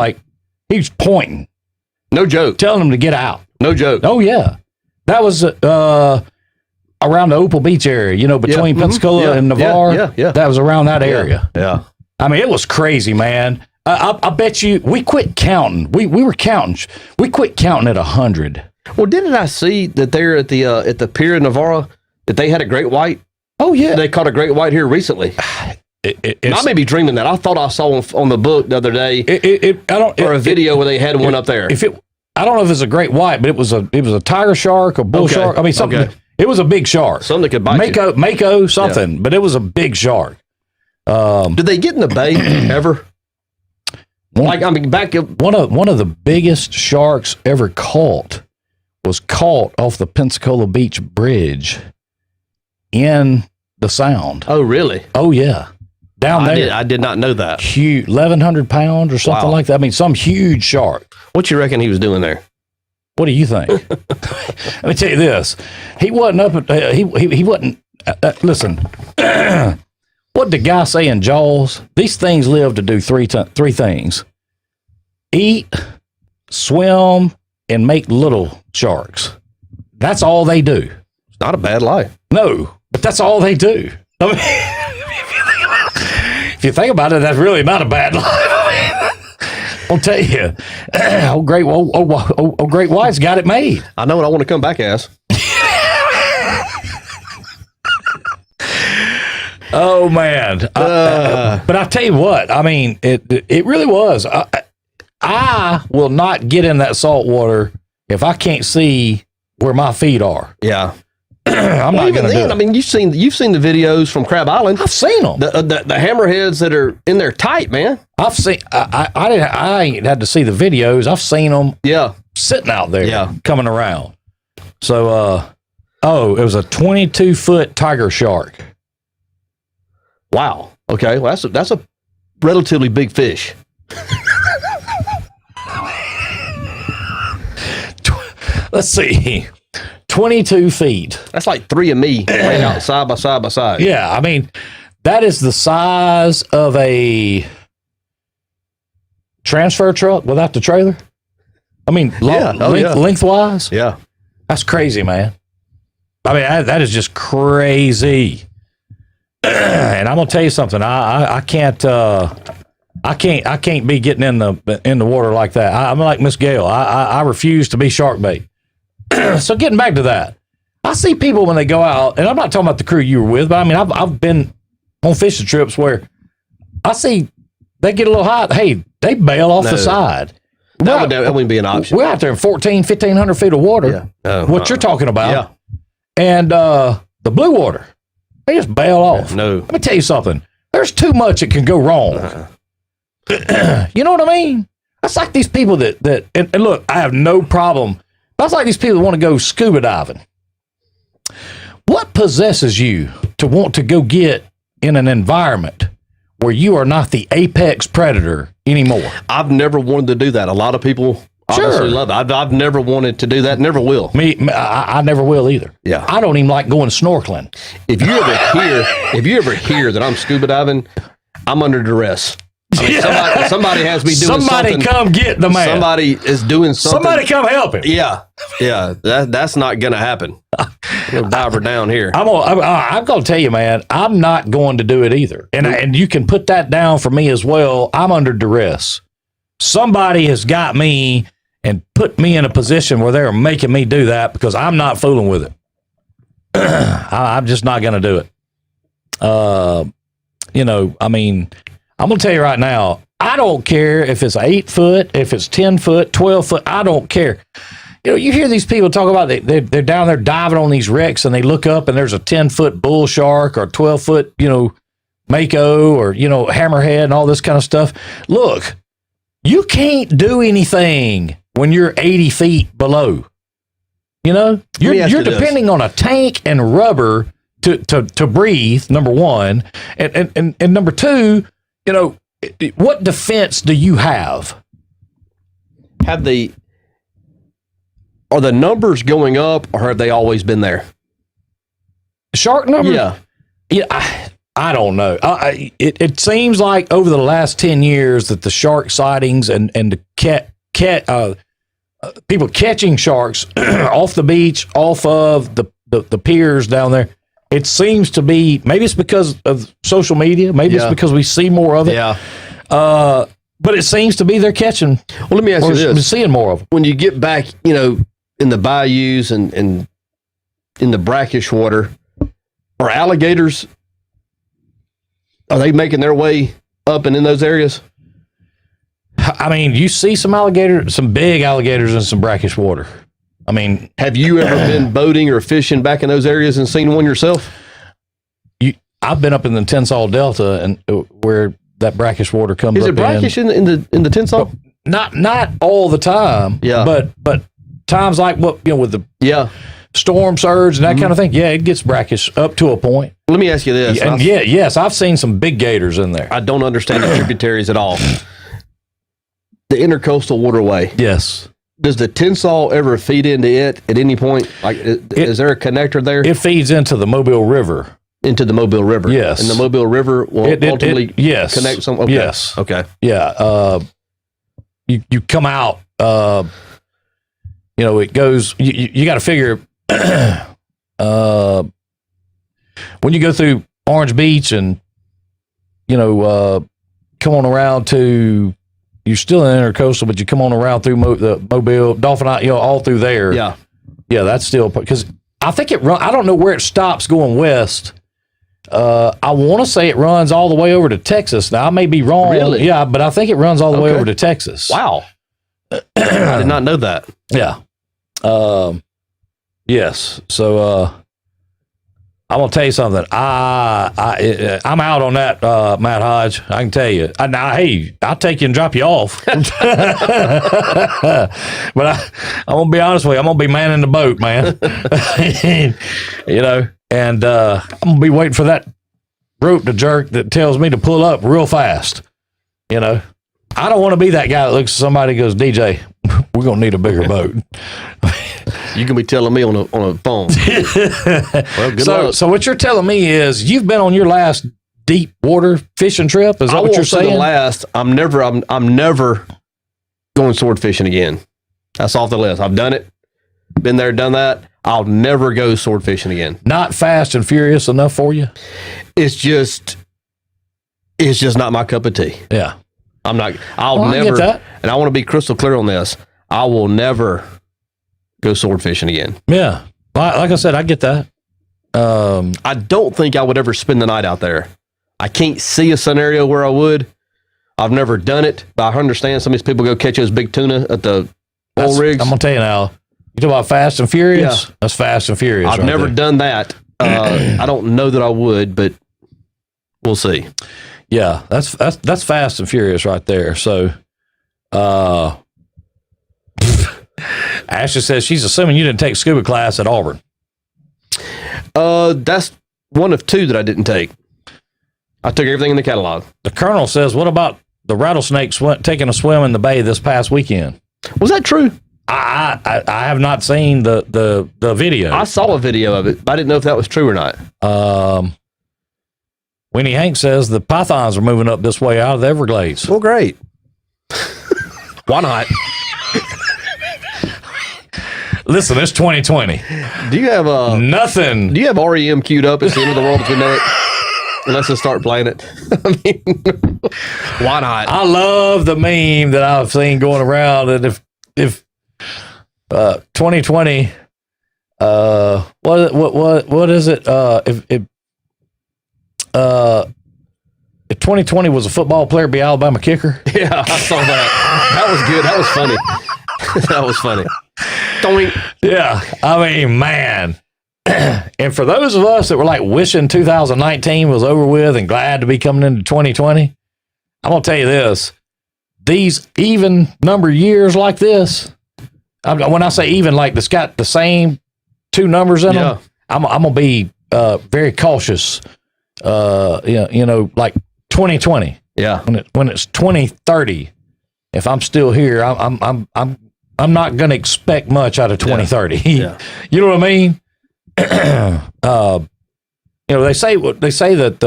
Speaker 2: he was pointing.
Speaker 1: No joke.
Speaker 2: Telling them to get out.
Speaker 1: No joke.
Speaker 2: Oh, yeah. That was around the Opal Beach area, between Pensacola and Navarre.
Speaker 1: Yeah.
Speaker 2: That was around that area.
Speaker 1: Yeah.
Speaker 2: It was crazy, man. I bet you we quit counting. We were counting. We quit counting at 100.
Speaker 1: Well, didn't I see that there at the pier in Navarre that they had a great white?
Speaker 2: Oh, yeah.
Speaker 1: They caught a great white here recently. I may be dreaming that. I thought I saw on the book the other day, or a video where they had one up there.
Speaker 2: I don't know if it's a great white, but it was a tiger shark, a bull shark. Something. Okay. It was a big shark.
Speaker 1: Something that could bite you.
Speaker 2: Mako, something. But it was a big shark.
Speaker 1: Did they get in the bay ever? One
Speaker 2: of the biggest sharks ever caught was caught off the Pensacola Beach Bridge in the Sound.
Speaker 1: Oh, really?
Speaker 2: Oh, yeah. Down there.
Speaker 1: I did not know that.
Speaker 2: Huge, 1,100 pounds or something like that. Some huge shark.
Speaker 1: What you reckon he was doing there?
Speaker 2: What do you think? Let me tell you this. He wasn't up at, he wasn't, listen, what did the guy say in Jaws? These things live to do three things: eat, swim, and make little sharks. That's all they do.
Speaker 1: It's not a bad life.
Speaker 2: No, but that's all they do. I mean, if you think about it, that's really not a bad life. I'll tell you, great white's got it made.
Speaker 1: I know what I want to come back as.
Speaker 2: Oh man! But I tell you what, I mean, it really was. I will not get in that salt water if I can't see where my feet are.
Speaker 1: Yeah.
Speaker 2: I'm not going to do it.
Speaker 1: I mean, you've seen the videos from Crab Island.
Speaker 2: I've seen them.
Speaker 1: The hammerheads that are in there tight, man.
Speaker 2: I've seen. I ain't had to see the videos. I've seen them.
Speaker 1: Yeah,
Speaker 2: sitting out there.
Speaker 1: Yeah,
Speaker 2: coming around. So, it was a 22-foot tiger shark.
Speaker 1: Wow. Okay. Well, that's a relatively big fish.
Speaker 2: Let's see. 22 feet.
Speaker 1: That's like three of me laying out side by side by side.
Speaker 2: Yeah, I mean, that is the size of a transfer truck without the trailer. I mean, lengthwise.
Speaker 1: Yeah.
Speaker 2: That's crazy, man. I mean, that is just crazy. And I'm gonna tell you something. I can't be getting in the water like that. I'm like Miss Gail. I refuse to be shark bait. So getting back to that, I see people when they go out, and I'm not talking about the crew you were with, but I mean, I've been on fishing trips where I see they get a little hot. Hey, they bail off the side.
Speaker 1: That wouldn't be an option.
Speaker 2: We're out there in 1,500 feet of water. Yeah. What you're talking about. Yeah. And the blue water, they just bail off.
Speaker 1: No.
Speaker 2: Let me tell you something. There's too much that can go wrong. You know what I mean? That's like these people that and look, I have no problem. That's like these people that want to go scuba diving. What possesses you to want to go get in an environment where you are not the apex predator anymore?
Speaker 1: I've never wanted to do that. A lot of people obviously love it. I've never wanted to do that. Never will.
Speaker 2: I never will either.
Speaker 1: Yeah.
Speaker 2: I don't even like going snorkeling.
Speaker 1: If you ever hear that I'm scuba diving, I'm under duress. I mean, somebody has me doing something.
Speaker 2: Somebody come get the man.
Speaker 1: Somebody is doing something.
Speaker 2: Somebody come help him.
Speaker 1: Yeah. That's not going to happen. We'll dive her down here.
Speaker 2: I'm going to tell you, man, I'm not going to do it either. And you can put that down for me as well. I'm under duress. Somebody has got me and put me in a position where they're making me do that because I'm not fooling with it. I'm just not going to do it. I mean, I'm going to tell you right now, I don't care if it's 8 foot, if it's 10 foot, 12 foot, I don't care. You know, you hear these people talk about they're down there diving on these wrecks and they look up and there's a 10-foot bull shark or 12-foot, mako or, hammerhead and all this kind of stuff. Look, you can't do anything when you're 80 feet below. You're depending on a tank and rubber to breathe, number one. And number two, what defense do you have?
Speaker 1: Are the numbers going up or have they always been there?
Speaker 2: Shark numbers?
Speaker 1: Yeah.
Speaker 2: I don't know. It seems like over the last 10 years that the shark sightings and the people catching sharks off the beach, off of the piers down there, it seems to be, maybe it's because of social media, maybe it's because we see more of it.
Speaker 1: Yeah.
Speaker 2: But it seems to be they're catching.
Speaker 1: Well, let me ask you this.
Speaker 2: We're seeing more of them.
Speaker 1: When you get back, in the bayous and in the brackish water, are alligators, are they making their way up and in those areas?
Speaker 2: I mean, you see some big alligators in some brackish water. I mean,
Speaker 1: have you ever been boating or fishing back in those areas and seen one yourself?
Speaker 2: I've been up in the Tensas Delta and where that brackish water comes up.
Speaker 1: Is it brackish in the Tensas?
Speaker 2: Not all the time.
Speaker 1: Yeah.
Speaker 2: But times like with the storm surge and that kind of thing. Yeah, it gets brackish up to a point.
Speaker 1: Let me ask you this.
Speaker 2: And yes, I've seen some big gators in there.
Speaker 1: I don't understand the tributaries at all. The Intercostal Waterway.
Speaker 2: Yes.
Speaker 1: does the tinsel ever feed into it at any point? Like, is there a connector there?
Speaker 2: It feeds into the Mobile River.
Speaker 1: Into the Mobile River.
Speaker 2: Yes.
Speaker 1: And the Mobile River will ultimately connect some. Okay.
Speaker 2: Yes.
Speaker 1: Okay.
Speaker 2: Yeah. You come out, it goes, you got to figure, when you go through Orange Beach and, come on around to, you're still in Intercoastal, but you come on around through the Mobile, Dolphin, all through there.
Speaker 1: Yeah.
Speaker 2: Yeah, that's still, because I think I don't know where it stops going west. I want to say it runs all the way over to Texas. Now, I may be wrong.
Speaker 1: Really?
Speaker 2: Yeah, but I think it runs all the way over to Texas.
Speaker 1: Wow. I did not know that.
Speaker 2: Yeah. Yes. So, I'm gonna tell you something. I'm out on that, Matt Hodge. I can tell you. Hey, I'll take you and drop you off. But I'm gonna be honest with you. I'm gonna be manning the boat, man. And I'm gonna be waiting for that rope to jerk that tells me to pull up real fast. I don't want to be that guy that looks at somebody and goes, DJ, we're gonna need a bigger boat.
Speaker 1: You can be telling me on a phone. Well, good luck.
Speaker 2: So what you're telling me is you've been on your last deep water fishing trip? Is that what you're saying?
Speaker 1: The last. I'm never going sword fishing again. That's off the list. I've done it. Been there, done that. I'll never go sword fishing again.
Speaker 2: Not Fast and Furious enough for you?
Speaker 1: It's just not my cup of tea.
Speaker 2: Yeah.
Speaker 1: I'm not. I'll never. I get that. And I want to be crystal clear on this. I will never go sword fishing again.
Speaker 2: Yeah. Like I said, I get that.
Speaker 1: I don't think I would ever spend the night out there. I can't see a scenario where I would. I've never done it, but I understand some of these people go catch those big tuna at the oil rigs.
Speaker 2: I'm going to tell you now, you talk about Fast and Furious? Yeah. That's Fast and Furious.
Speaker 1: I've never done that. I don't know that I would, but we'll see.
Speaker 2: Yeah, that's Fast and Furious right there. So, Ashley says she's assuming you didn't take scuba class at Auburn.
Speaker 1: That's one of two that I didn't take. I took everything in the catalog.
Speaker 2: The Colonel says, what about the Rattlesnake taking a swim in the bay this past weekend?
Speaker 1: Was that true?
Speaker 2: I have not seen the video.
Speaker 1: I saw a video of it, but I didn't know if that was true or not.
Speaker 2: Winnie Hank says the pythons are moving up this way out of the Everglades.
Speaker 1: Well, great. Why not?
Speaker 2: Listen, it's 2020.
Speaker 1: Do you have
Speaker 2: nothing?
Speaker 1: Do you have REM queued up? It's the end of the world as we know it. Unless I start playing it. I mean, why not?
Speaker 2: I love the meme that I've seen going around, and if 2020, what is it? If 2020 was a football player, be Alabama kicker.
Speaker 1: Yeah, I saw that. That was good. That was funny. That was funny.
Speaker 2: Yeah, I mean, man. And for those of us that were like wishing 2019 was over with and glad to be coming into 2020, I'm going to tell you this. These even number years like this, when I say even, like it's got the same two numbers in them, I'm going to be very cautious. Like 2020.
Speaker 1: Yeah.
Speaker 2: When it's 2030, if I'm still here, I'm not going to expect much out of 2030.
Speaker 1: Yeah.
Speaker 2: You know what I mean? They say that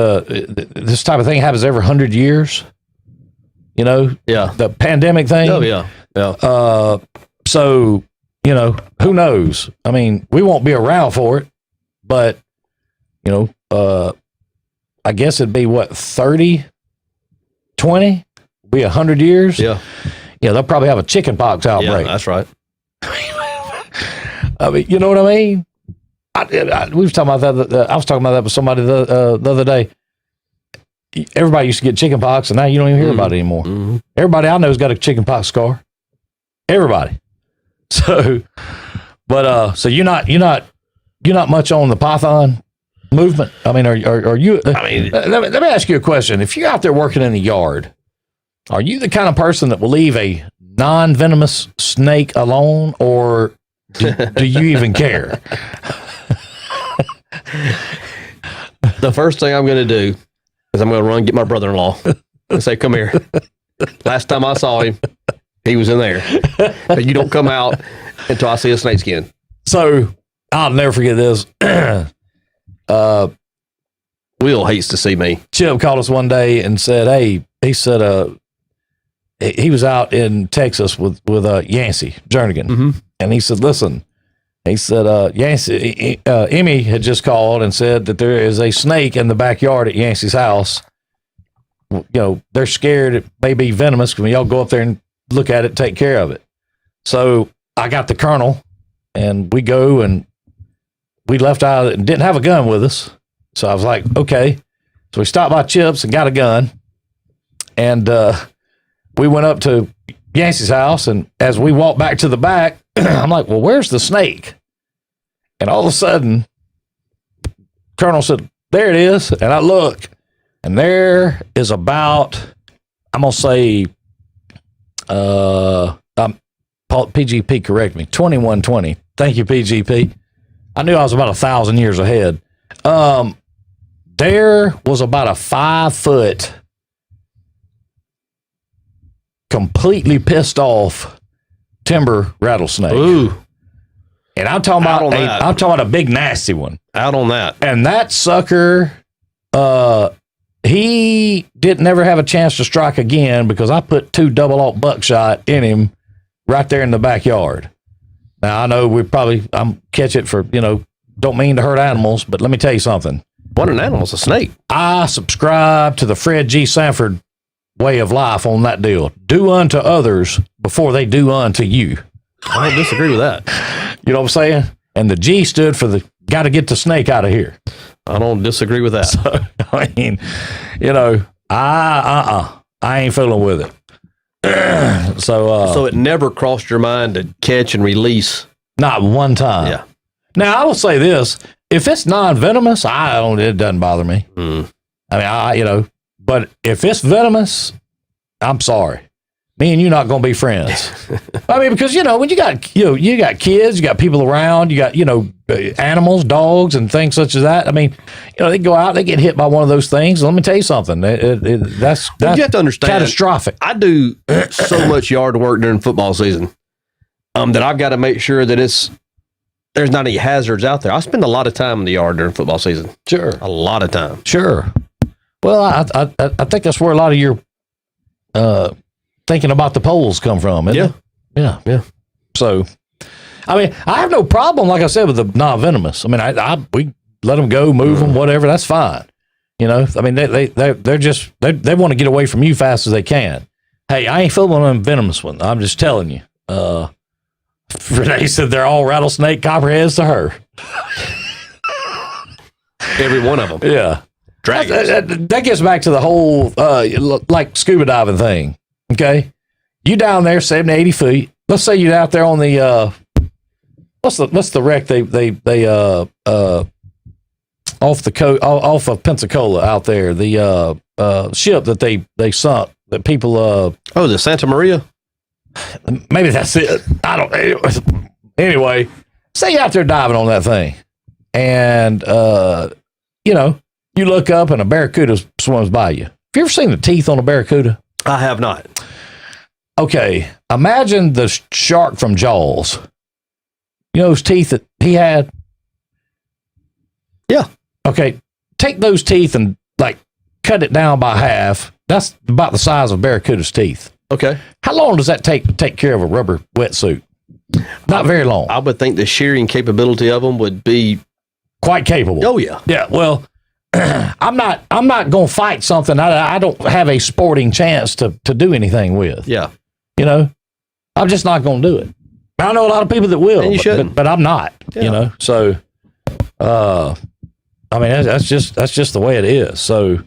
Speaker 2: this type of thing happens every 100 years. The pandemic thing.
Speaker 1: Oh yeah.
Speaker 2: So who knows? I mean, we won't be around for it, but I guess it'd be 30, 20, be 100 years.
Speaker 1: Yeah.
Speaker 2: Yeah, they'll probably have a chicken pox outbreak.
Speaker 1: Yeah, that's right.
Speaker 2: I mean, you know what I mean? We was talking about that. I was talking about that with somebody the other day. Everybody used to get chicken pox, and now you don't even hear about it anymore. Mm-hmm. Everybody I know has got a chicken pox scar. Everybody. So, but so you're not much on the python movement. I mean, are you? I mean, let me ask you a question. If you're out there working in the yard, are you the kind of person that will leave a non-venomous snake alone, or do you even care?
Speaker 1: The first thing I'm going to do is I'm going to run and get my brother-in-law and say, come here. Last time I saw him, He was in there. But you don't come out until I see a snake skin.
Speaker 2: So I'll never forget this.
Speaker 1: Will hates to see me.
Speaker 2: Chip called us one day and said, "Hey," he said, he was out in Texas with Yancey Jernigan, and he said, "Listen," he said, "Yancey, Emmy had just called and said that there is a snake in the backyard at Yancey's house. You know, they're scared it may be venomous. Can y'all go up there and look at it, take care of it?" So I got the colonel, and we go, and we left out and didn't have a gun with us. So I was like, okay. So we stopped by Chip's and got a gun, and we went up to Yancey's house. And as we walked back to the back, I'm like, well, where's the snake? And all of a sudden, Colonel said, there it is. And I look, and there is about, I'm going to say, PGP, correct me, 2120. Thank you, PGP. I knew I was about 1,000 years ahead. There was about a 5-foot, completely pissed off timber rattlesnake.
Speaker 1: Ooh.
Speaker 2: And I'm talking about a big nasty one.
Speaker 1: Out on that.
Speaker 2: And that sucker, he didn't never have a chance to strike again because I put 2 double-aught buckshot in him right there in the backyard. Now, I know I'm catch it for, don't mean to hurt animals, but let me tell you something.
Speaker 1: What an animal's a snake.
Speaker 2: I subscribe to the Fred G. Sanford way of life on that deal. Do unto others before they do unto you.
Speaker 1: I don't disagree with that.
Speaker 2: You know what I'm saying? And the G stood for the got to get the snake out of here.
Speaker 1: I don't disagree with that.
Speaker 2: So, I mean, I ain't fooling with it.
Speaker 1: So it never crossed your mind to catch and release?
Speaker 2: Not one time.
Speaker 1: Yeah.
Speaker 2: Now, I will say this. If it's non-venomous, it doesn't bother me.
Speaker 1: Mm.
Speaker 2: I mean, but if it's venomous, I'm sorry. Me and you not going to be friends. I mean, because, when you got kids, you got people around, you got, animals, dogs and things such as that. I mean, they go out, they get hit by one of those things. Let me tell you something. That's
Speaker 1: you have to understand,
Speaker 2: catastrophic.
Speaker 1: I do so much yard work during football season that I've got to make sure that there's not any hazards out there. I spend a lot of time in the yard during football season.
Speaker 2: Sure.
Speaker 1: A lot of time.
Speaker 2: Sure. Well, I think that's where a lot of your thinking about the polls come from, isn't it? Yeah. So, I mean, I have no problem, like I said, with the non-venomous. I mean, we let them go, move them, whatever. That's fine. I mean, they want to get away from you fast as they can. Hey, I ain't fooling on them venomous one. I'm just telling you. Renee said they're all rattlesnake copperheads to her.
Speaker 1: Every one of them.
Speaker 2: Yeah.
Speaker 1: Dragons.
Speaker 2: That gets back to the whole, like scuba diving thing. Okay. You down there 70, 80 feet. Let's say you're out there on the, what's the wreck they off the coast, off of Pensacola out there, the, ship that they sunk that people,
Speaker 1: the Santa Maria?
Speaker 2: Maybe that's it. I don't. Anyway, say you're out there diving on that thing, and you look up and a barracuda swims by you. Have you ever seen the teeth on a barracuda?
Speaker 1: I have not.
Speaker 2: Okay, imagine the shark from Jaws. Those teeth that he had.
Speaker 1: Yeah.
Speaker 2: Okay, take those teeth and cut it down by half. That's about the size of barracuda's teeth.
Speaker 1: Okay.
Speaker 2: How long does that take to take care of a rubber wetsuit? Not very long.
Speaker 1: I would think the shearing capability of them would be
Speaker 2: quite capable.
Speaker 1: Oh yeah.
Speaker 2: Yeah. Well, I'm not going to fight something I don't have a sporting chance to do anything with.
Speaker 1: Yeah.
Speaker 2: I'm just not going to do it. I know a lot of people that will,
Speaker 1: and you shouldn't.
Speaker 2: But I'm not.
Speaker 1: Yeah.
Speaker 2: So, I mean that's just the way it is. So.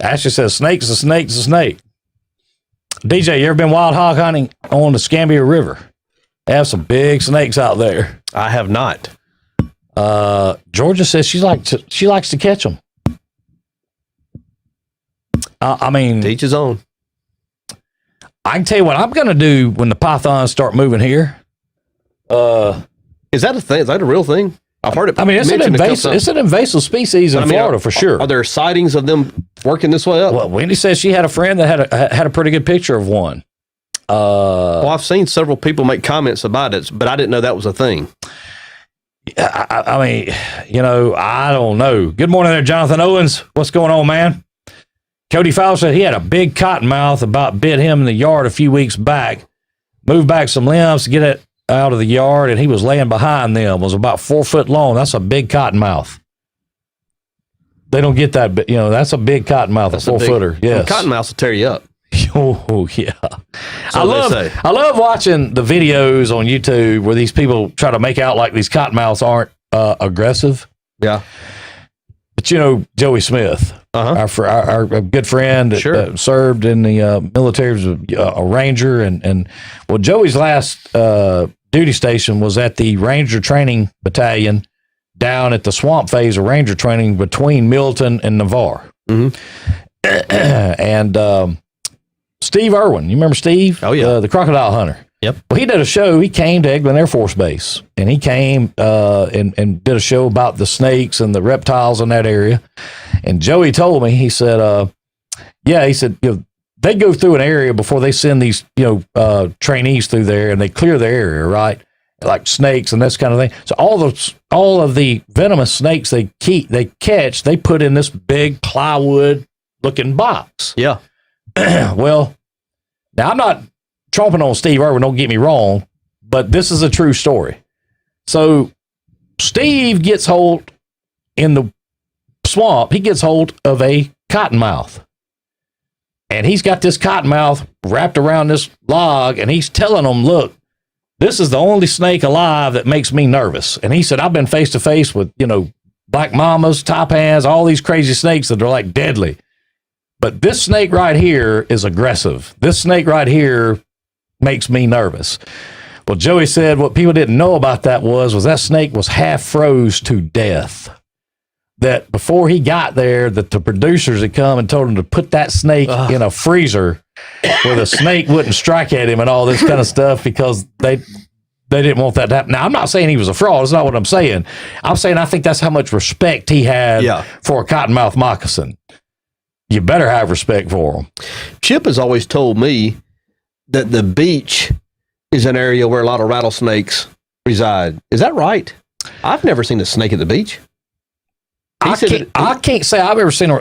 Speaker 2: Ashley says, snake's a snake. DJ, you ever been wild hog hunting on the Scambia River? They have some big snakes out there.
Speaker 1: I have not.
Speaker 2: Georgia says she likes to catch them. I mean,
Speaker 1: to each his own.
Speaker 2: I can tell you what I'm going to do when the pythons start moving here.
Speaker 1: Is that a thing? Is that a real thing? I've heard it.
Speaker 2: I mean, it's an invasive species in Florida for sure.
Speaker 1: Are there sightings of them working this way up.
Speaker 2: Well, Wendy says she had a friend that had a pretty good picture of one.
Speaker 1: Well, I've seen several people make comments about it, but I didn't know that was a thing.
Speaker 2: I mean, I don't know. Good morning there, Jonathan Owens. What's going on, man? Cody Fowler said he had a big cottonmouth about bit him in the yard a few weeks back. Moved back some limbs to get it out of the yard, and he was laying behind them. Was about 4 foot long. That's a big cottonmouth. They don't get that, but that's a big cottonmouth, a 4-footer. Yes,
Speaker 1: cottonmouths will tear you up.
Speaker 2: Oh yeah,
Speaker 1: So
Speaker 2: I love watching the videos on YouTube where these people try to make out like these cottonmouths aren't aggressive.
Speaker 1: Yeah,
Speaker 2: but Joey Smith, our good friend that served in the military, was a ranger, and Joey's last duty station was at the Ranger Training Battalion down at the swamp phase of Ranger Training between Milton and Navarre. And Steve Irwin, you remember Steve?
Speaker 1: Oh, yeah.
Speaker 2: The crocodile hunter.
Speaker 1: Yep.
Speaker 2: Well, he did a show. He came to Eglin Air Force Base, and he came and did a show about the snakes and the reptiles in that area. And Joey told me, he said, they go through an area before they send these, trainees through there, and they clear the area, right? Like snakes and this kind of thing. So all of the venomous snakes they catch, they put in this big plywood looking box.
Speaker 1: Yeah.
Speaker 2: Well, now I'm not tromping on Steve Irwin, don't get me wrong, but this is a true story. So Steve gets hold in the swamp, he gets hold of a cottonmouth. And he's got this cottonmouth wrapped around this log, and he's telling them, look, this is the only snake alive that makes me nervous. And he said, I've been face to face with, black mamas, taipans, all these crazy snakes that are like deadly. But this snake right here is aggressive. This snake right here makes me nervous. Well, Joey said what people didn't know about that was that snake was half froze to death. That before he got there, that the producers had come and told him to put that snake in a freezer where the snake wouldn't strike at him and all this kind of stuff, because they didn't want that to happen. Now, I'm not saying he was a fraud. That's not what I'm saying. I'm saying I think that's how much respect he had for a cottonmouth moccasin. You better have respect for him.
Speaker 1: Chip has always told me that the beach is an area where a lot of rattlesnakes reside. Is that right? I've never seen a snake at the beach.
Speaker 2: I can't say I've ever seen a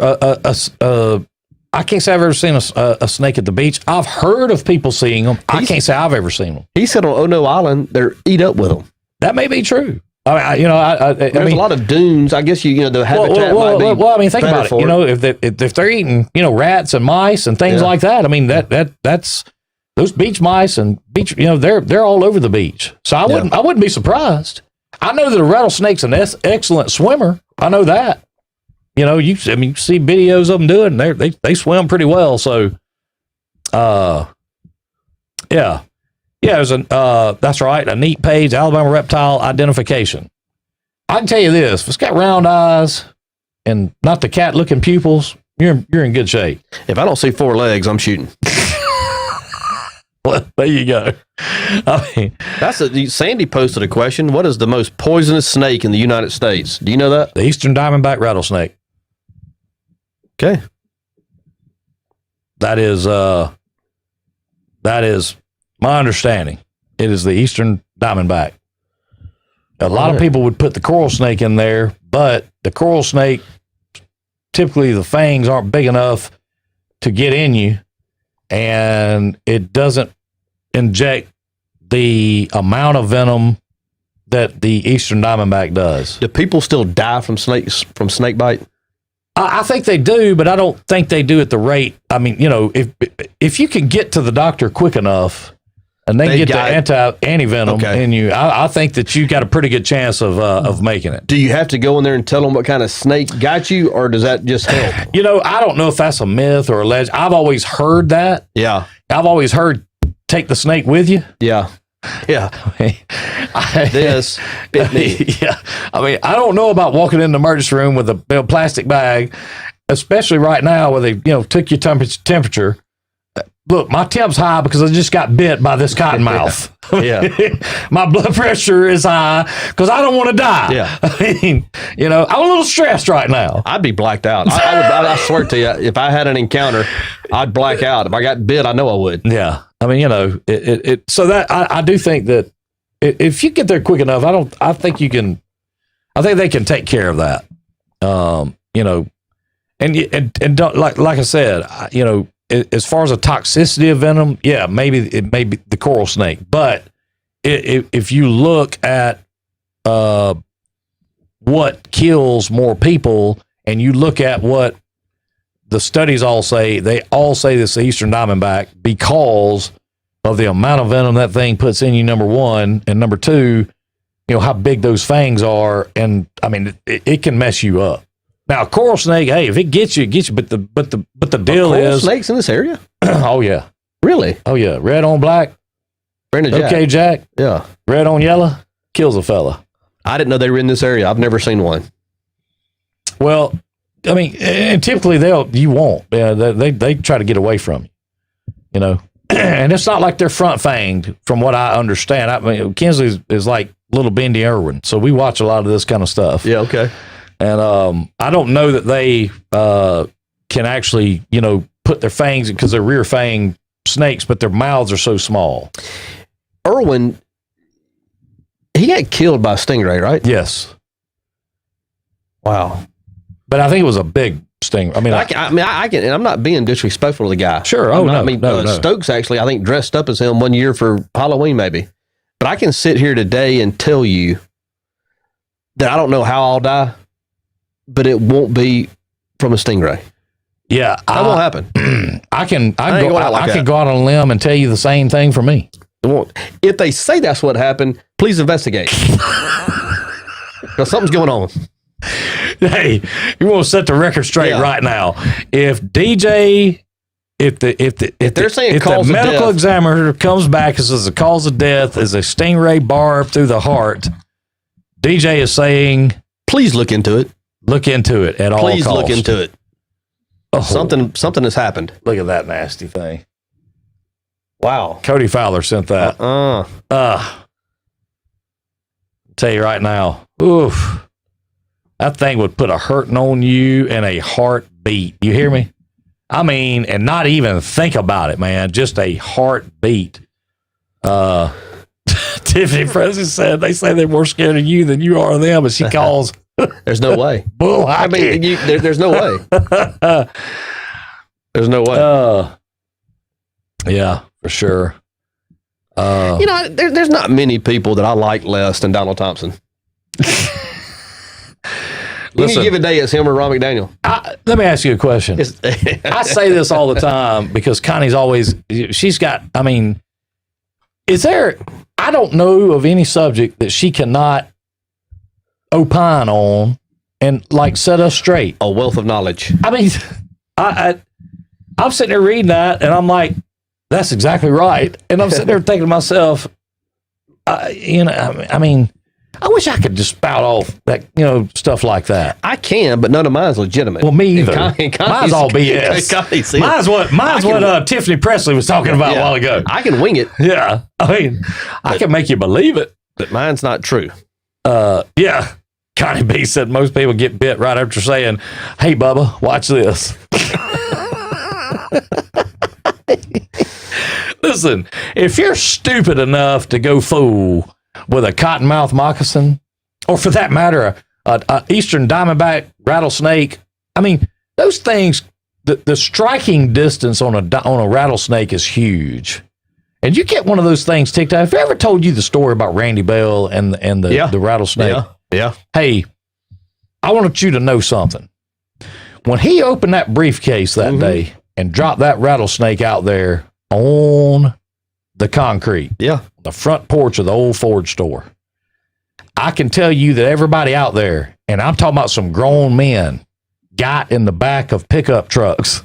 Speaker 2: snake at the beach. I've heard of people seeing them. I can't say I've ever seen them.
Speaker 1: He said on Ono Island, they're eat up with them.
Speaker 2: That may be true. There's
Speaker 1: a lot of dunes. I guess the habitat might be.
Speaker 2: Well, I mean, think about it. If they're eating, rats and mice and things like that. I mean, that's those beach mice and beach. They're all over the beach. So I wouldn't be surprised. I know that a rattlesnake's an excellent swimmer. I know that. You see videos of them doing it. They swim pretty well. So, yeah. Yeah, that's right, a neat page, Alabama Reptile Identification. I can tell you this, if it's got round eyes and not the cat-looking pupils, you're in good shape.
Speaker 1: If I don't see 4 legs, I'm shooting.
Speaker 2: Well, there you go. I mean,
Speaker 1: Sandy posted a question. What is the most poisonous snake in the United States? Do you know that?
Speaker 2: The Eastern Diamondback rattlesnake.
Speaker 1: Okay.
Speaker 2: That is my understanding. It is the Eastern Diamondback. A lot of people would put the coral snake in there, but the coral snake, typically the fangs aren't big enough to get in you, and it doesn't inject the amount of venom that the Eastern Diamondback does.
Speaker 1: Do people still die from snake bite?
Speaker 2: I think they do, but I don't think they do at the rate. I mean, if you can get to the doctor quick enough and they get the anti-venom in you, I think that you got a pretty good chance of making it. Do
Speaker 1: you have to go in there and tell them what kind of snake got you, or does that just help?
Speaker 2: I don't know if that's a myth or a legend. I've always heard that.
Speaker 1: Yeah.
Speaker 2: I've always heard take the snake with you.
Speaker 1: Yeah. Yeah. This bit me.
Speaker 2: Yeah. I mean, I don't know about walking in the emergency room with a plastic bag, especially right now where they, took your temperature. look, my temp's high because I just got bit by this cottonmouth.
Speaker 1: Yeah.
Speaker 2: My blood pressure is high because I don't want to die.
Speaker 1: Yeah.
Speaker 2: I mean, I'm a little stressed right now.
Speaker 1: I'd be blacked out. I swear to you, if I had an encounter, I'd black out. If I got bit, I know I would.
Speaker 2: Yeah. I mean, so that I do think that if you get there quick enough, I think they can take care of that. And don't, like I said, as far as a toxicity of venom, yeah, maybe it may be the coral snake, but if you look at what kills more people, and you look at what the studies all say, they all say this eastern diamondback because of the amount of venom that thing puts in you, number one, and number two, how big those fangs are, and I mean it can mess you up. Now, a coral snake, hey, if it gets you, it gets you. But the deal is
Speaker 1: snakes in this area.
Speaker 2: Oh yeah,
Speaker 1: really?
Speaker 2: Oh yeah, red on black. Okay, Jack.
Speaker 1: Yeah,
Speaker 2: red on yellow kills a fella.
Speaker 1: I didn't know they were in this area. I've never seen one.
Speaker 2: Well, I mean, and typically you won't. They try to get away from you. And it's not like they're front fanged, from what I understand. I mean, Kinsley is like little Bendy Irwin, so we watch a lot of this kind of stuff.
Speaker 1: Yeah, okay.
Speaker 2: And I don't know that they can actually, put their fangs, because they're rear fang snakes, but their mouths are so small.
Speaker 1: Irwin, he got killed by a stingray, right?
Speaker 2: Yes.
Speaker 1: Wow.
Speaker 2: But I think it was a big stingray.
Speaker 1: I can, and I'm not being disrespectful to the guy.
Speaker 2: Sure. No.
Speaker 1: Stokes actually, I think, dressed up as him one year for Halloween, maybe. But I can sit here today and tell you that I don't know how I'll die, but it won't be from a stingray.
Speaker 2: Yeah,
Speaker 1: that won't happen.
Speaker 2: I can go out on a limb and tell you the same thing for me.
Speaker 1: It won't. If they say that's what happened, please investigate. Because something's going on.
Speaker 2: Hey, you want to set the record straight right now. If they're saying the medical examiner comes back and says the cause of death is a stingray barb through the heart, DJ is saying,
Speaker 1: please look into it.
Speaker 2: Look into it at all costs.
Speaker 1: Please look into it.
Speaker 2: Oh,
Speaker 1: something has happened.
Speaker 2: Look at that nasty thing.
Speaker 1: Wow.
Speaker 2: Cody Fowler sent that. Tell you right now, oof, that thing would put a hurting on you and a heartbeat. You hear me? I mean, and not even think about it, man. Just a heartbeat. Tiffany Presley said they say they're more scared of you than you are of them, and she calls.
Speaker 1: There's no way.
Speaker 2: Bull.
Speaker 1: I mean, there's no way. There's no way.
Speaker 2: Yeah, for sure.
Speaker 1: There's not many people that I like less than Donald Thompson. Any given day, it's him or Ron McDaniel.
Speaker 2: Let me ask you a question. I say this all the time because Connie's always, she's got, I mean, I don't know of any subject that she cannot opine on and like set us straight.
Speaker 1: A wealth of knowledge.
Speaker 2: I mean, I'm sitting there reading that and I'm like, that's exactly right. And I'm sitting there thinking to myself, I mean, I wish I could just spout off that, stuff like that.
Speaker 1: I can, but none of mine's legitimate.
Speaker 2: Well, me either. Mine's all BS. Mine's what Tiffany Presley was talking about a while ago.
Speaker 1: I can wing it.
Speaker 2: Yeah. I mean, I can make you believe it.
Speaker 1: But mine's not true.
Speaker 2: Yeah. Connie B said most people get bit right after saying, hey, Bubba, watch this. Listen, if you're stupid enough to go fool with a cottonmouth moccasin, or for that matter, a eastern diamondback rattlesnake, I mean, those things, the striking distance on a rattlesnake is huge. And you get one of those things ticked out. Have I ever told you the story about Randy Bell and the rattlesnake?
Speaker 1: Yeah.
Speaker 2: Hey, I want you to know something. When he opened that briefcase that day and dropped that rattlesnake out there on the concrete, the front porch of the old Ford store, I can tell you that everybody out there, and I'm talking about some grown men, got in the back of pickup trucks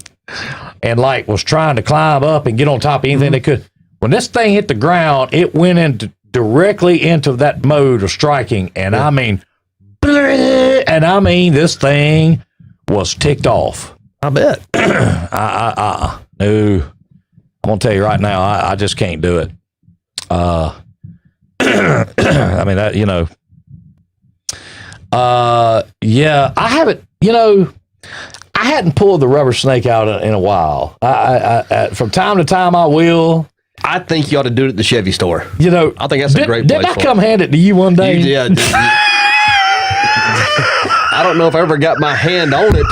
Speaker 2: and was trying to climb up and get on top of anything they could. When this thing hit the ground, it went directly into that mode of striking, and I mean, this thing was ticked off.
Speaker 1: I bet.
Speaker 2: No. I'm gonna tell you right now, I just can't do it. I mean, that, yeah, I haven't, I hadn't pulled the rubber snake out in a while. I from time to time I will.
Speaker 1: I think you ought to do it at the Chevy store. I think that's a great place.
Speaker 2: Did I come hand it to you one day?
Speaker 1: You did. I don't know if I ever got my hand on it,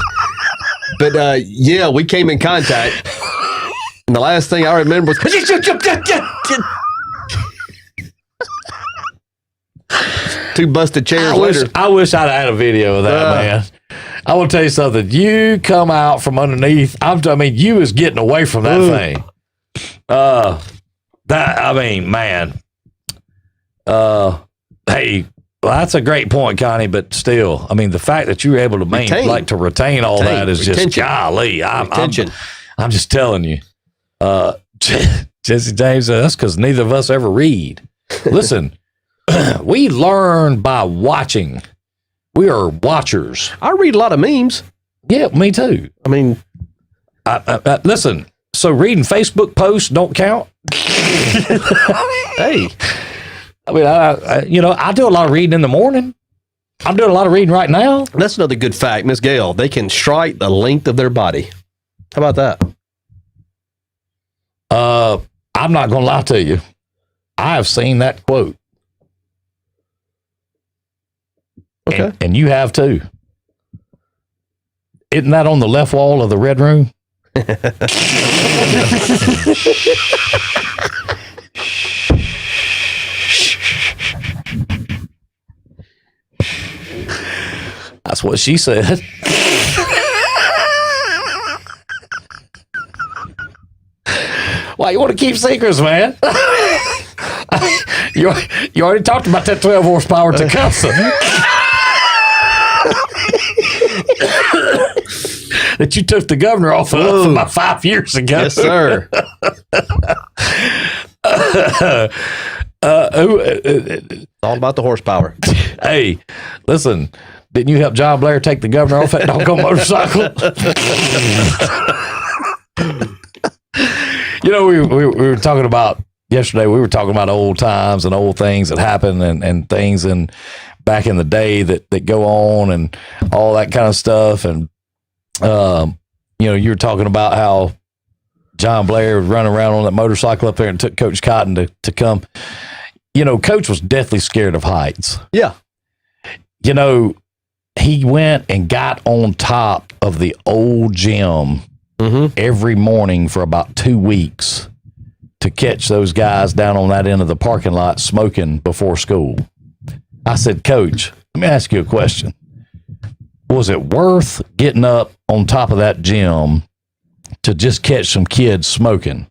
Speaker 1: but yeah, we came in contact. And the last thing I remember was two busted chairs later.
Speaker 2: I wish I'd had a video of that, man. I will tell you something. You come out from underneath. You was getting away from that thing. Man. Hey, well, that's a great point, Connie. But still, the fact that you were able to retain all that is just golly. I'm just telling you. Jesse James said that's because neither of us ever read. Listen, we learn by watching. We are watchers.
Speaker 1: I read a lot of memes.
Speaker 2: Yeah, me too. Listen. So reading Facebook posts don't count.
Speaker 1: Hey,
Speaker 2: I do a lot of reading in the morning. I'm doing a lot of reading right now.
Speaker 1: That's another good fact, Miss Gail. They can strike the length of their body. How about that?
Speaker 2: I'm not going to lie to you. I have seen that quote.
Speaker 1: Okay.
Speaker 2: And you have too. Isn't that on the left wall of the red room? That's what she said. Why you want to keep secrets, man? You already talked about that 12 horsepower Tecumseh. That you took the governor off of about 5 years ago.
Speaker 1: Yes, sir. It's all about the horsepower.
Speaker 2: Hey, listen, didn't you help John Blair take the governor off that doggone motorcycle? We were talking about yesterday. We were talking about old times and old things that happened and things and back in the day that go on and all that kind of stuff. And you were talking about how John Blair was running around on that motorcycle up there and took Coach Cotton to come. Coach was deathly scared of heights.
Speaker 1: Yeah.
Speaker 2: He went and got on top of the old gym every morning for about 2 weeks to catch those guys down on that end of the parking lot smoking before school. I said, Coach, let me ask you a question. Was it worth getting up on top of that gym to just catch some kids smoking?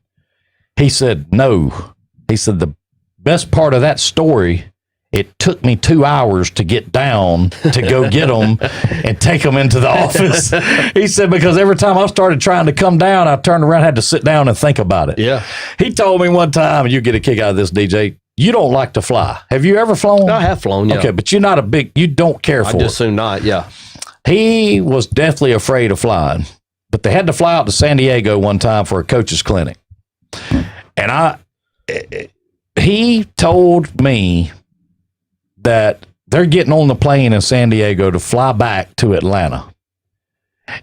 Speaker 2: He said, no. He said, the best part of that story, it took me 2 hours to get down to go get them and take them into the office. He said, because every time I started trying to come down, I turned around, had to sit down and think about it.
Speaker 1: Yeah.
Speaker 2: He told me one time, and you get a kick out of this, DJ, you don't like to fly. Have you ever flown?
Speaker 1: I have flown, yeah.
Speaker 2: Okay, but you're not you don't care for it.
Speaker 1: I just assume not, yeah. He
Speaker 2: was deathly afraid of flying, but they had to fly out to San Diego one time for a coach's clinic. And he told me that they're getting on the plane in San Diego to fly back to Atlanta.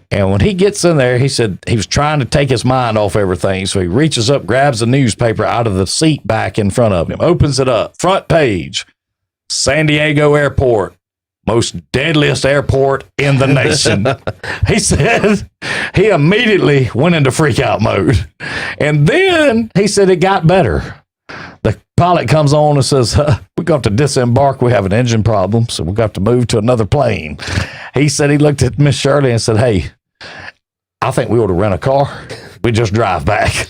Speaker 2: And when he gets in there, he said he was trying to take his mind off everything. So he reaches up, grabs the newspaper out of the seat back in front of him, opens it up, front page, San Diego Airport, most deadliest airport in the nation. He said he immediately went into freak out mode. And then he said it got better. The pilot comes on and says, we got to disembark. We have an engine problem, so we got to move to another plane. He said he looked at Miss Shirley and said, hey, I think we ought to rent a car. We just drive back.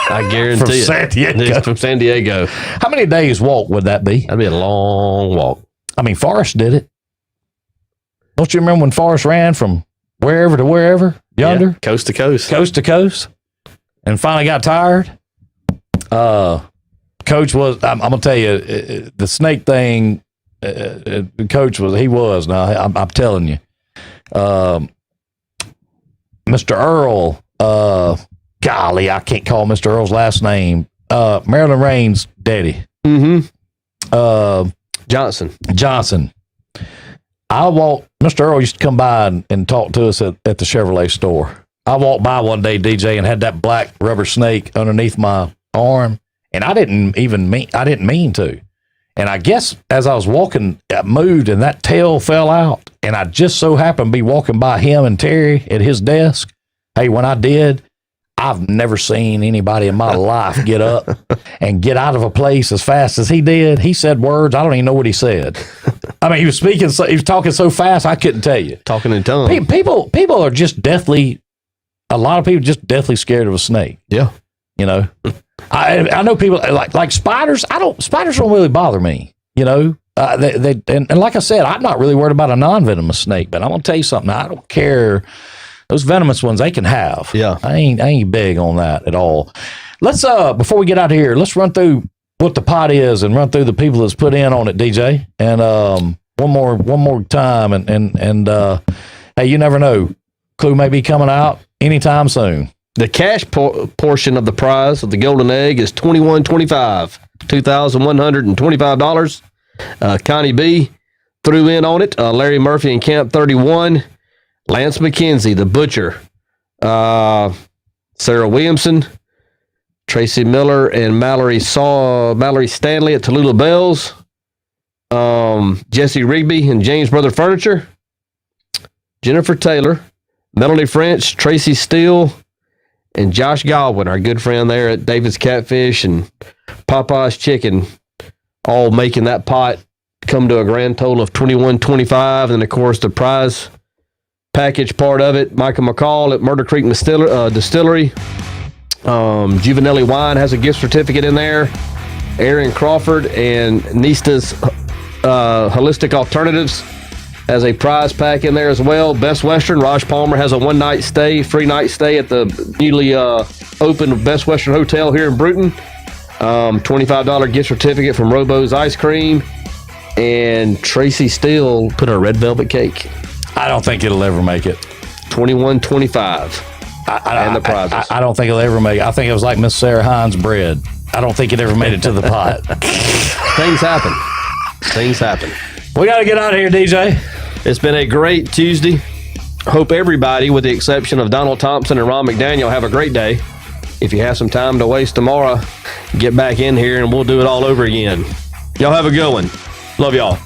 Speaker 1: I guarantee
Speaker 2: from
Speaker 1: it.
Speaker 2: San Diego.
Speaker 1: From San Diego.
Speaker 2: How many days walk would that be?
Speaker 1: That'd be a long walk.
Speaker 2: Forrest did it. Don't you remember when Forrest ran from wherever to wherever? Yonder?
Speaker 1: Yeah, coast to coast.
Speaker 2: Coast to coast. And finally got tired. Coach was, I'm going to tell you, the snake thing, Coach was, now I'm telling you. Mr. Earl, golly, I can't call Mr. Earl's last name. Marilyn Rain's daddy.
Speaker 1: Johnson.
Speaker 2: Mr. Earl used to come by and talk to us at the Chevrolet store. I walked by one day, DJ, and had that black rubber snake underneath my arm, and I didn't mean to. And I guess as I was walking, I moved and that tail fell out, and I just so happened to be walking by him and Terry at his desk. Hey, when I did, I've never seen anybody in my life get up and get out of a place as fast as he did. He said words, I don't even know what he said. I mean, he was talking so fast, I couldn't tell you.
Speaker 1: Talking in tongues.
Speaker 2: People are just a lot of people just deathly scared of a snake.
Speaker 1: Yeah.
Speaker 2: You know, I know people like spiders. Spiders don't really bother me. You know, and like I said, I'm not really worried about a non-venomous snake, but I'm going to tell you something. I don't care. Those venomous ones, they can have.
Speaker 1: Yeah.
Speaker 2: I ain't big on that at all. Let's, before we get out of here, let's run through what the pot is and run through the people that's put in on it, DJ. And, one more time. And hey, you never know. Clue may be coming out anytime soon.
Speaker 1: The cash portion of the prize of the golden egg is $2,125. Connie B threw in on it. Larry Murphy and Camp 31. Lance McKenzie, the butcher. Sarah Williamson. Tracy Miller and Mallory Stanley at Tallulah Bells. Jesse Rigby and James Brother Furniture. Jennifer Taylor. Melanie French, Tracy Steele, and Josh Godwin, our good friend there at David's Catfish and Popeye's Chicken, all making that pot come to a grand total of $21.25. And of course, the prize package part of it, Michael McCall at Murder Creek Distillery. Juvenile Wine has a gift certificate in there. Aaron Crawford and Nista's Holistic Alternatives has a prize pack in there as well. Best Western, Raj Palmer has a free night stay at the newly opened Best Western Hotel here in Bruton. $25 gift certificate from Robo's Ice Cream. And Tracy Steele put a red velvet cake.
Speaker 2: I don't think it'll ever make it.
Speaker 1: $21.25. And the prizes.
Speaker 2: I don't think it'll ever make it. I think it was like Miss Sarah Hines' bread. I don't think it ever made it to the pot.
Speaker 1: Things happen.
Speaker 2: We got to get out of here, DJ.
Speaker 1: It's been a great Tuesday. Hope everybody, with the exception of Donald Thompson and Ron McDaniel, have a great day. If you have some time to waste tomorrow, get back in here and we'll do it all over again. Y'all have a good one. Love y'all.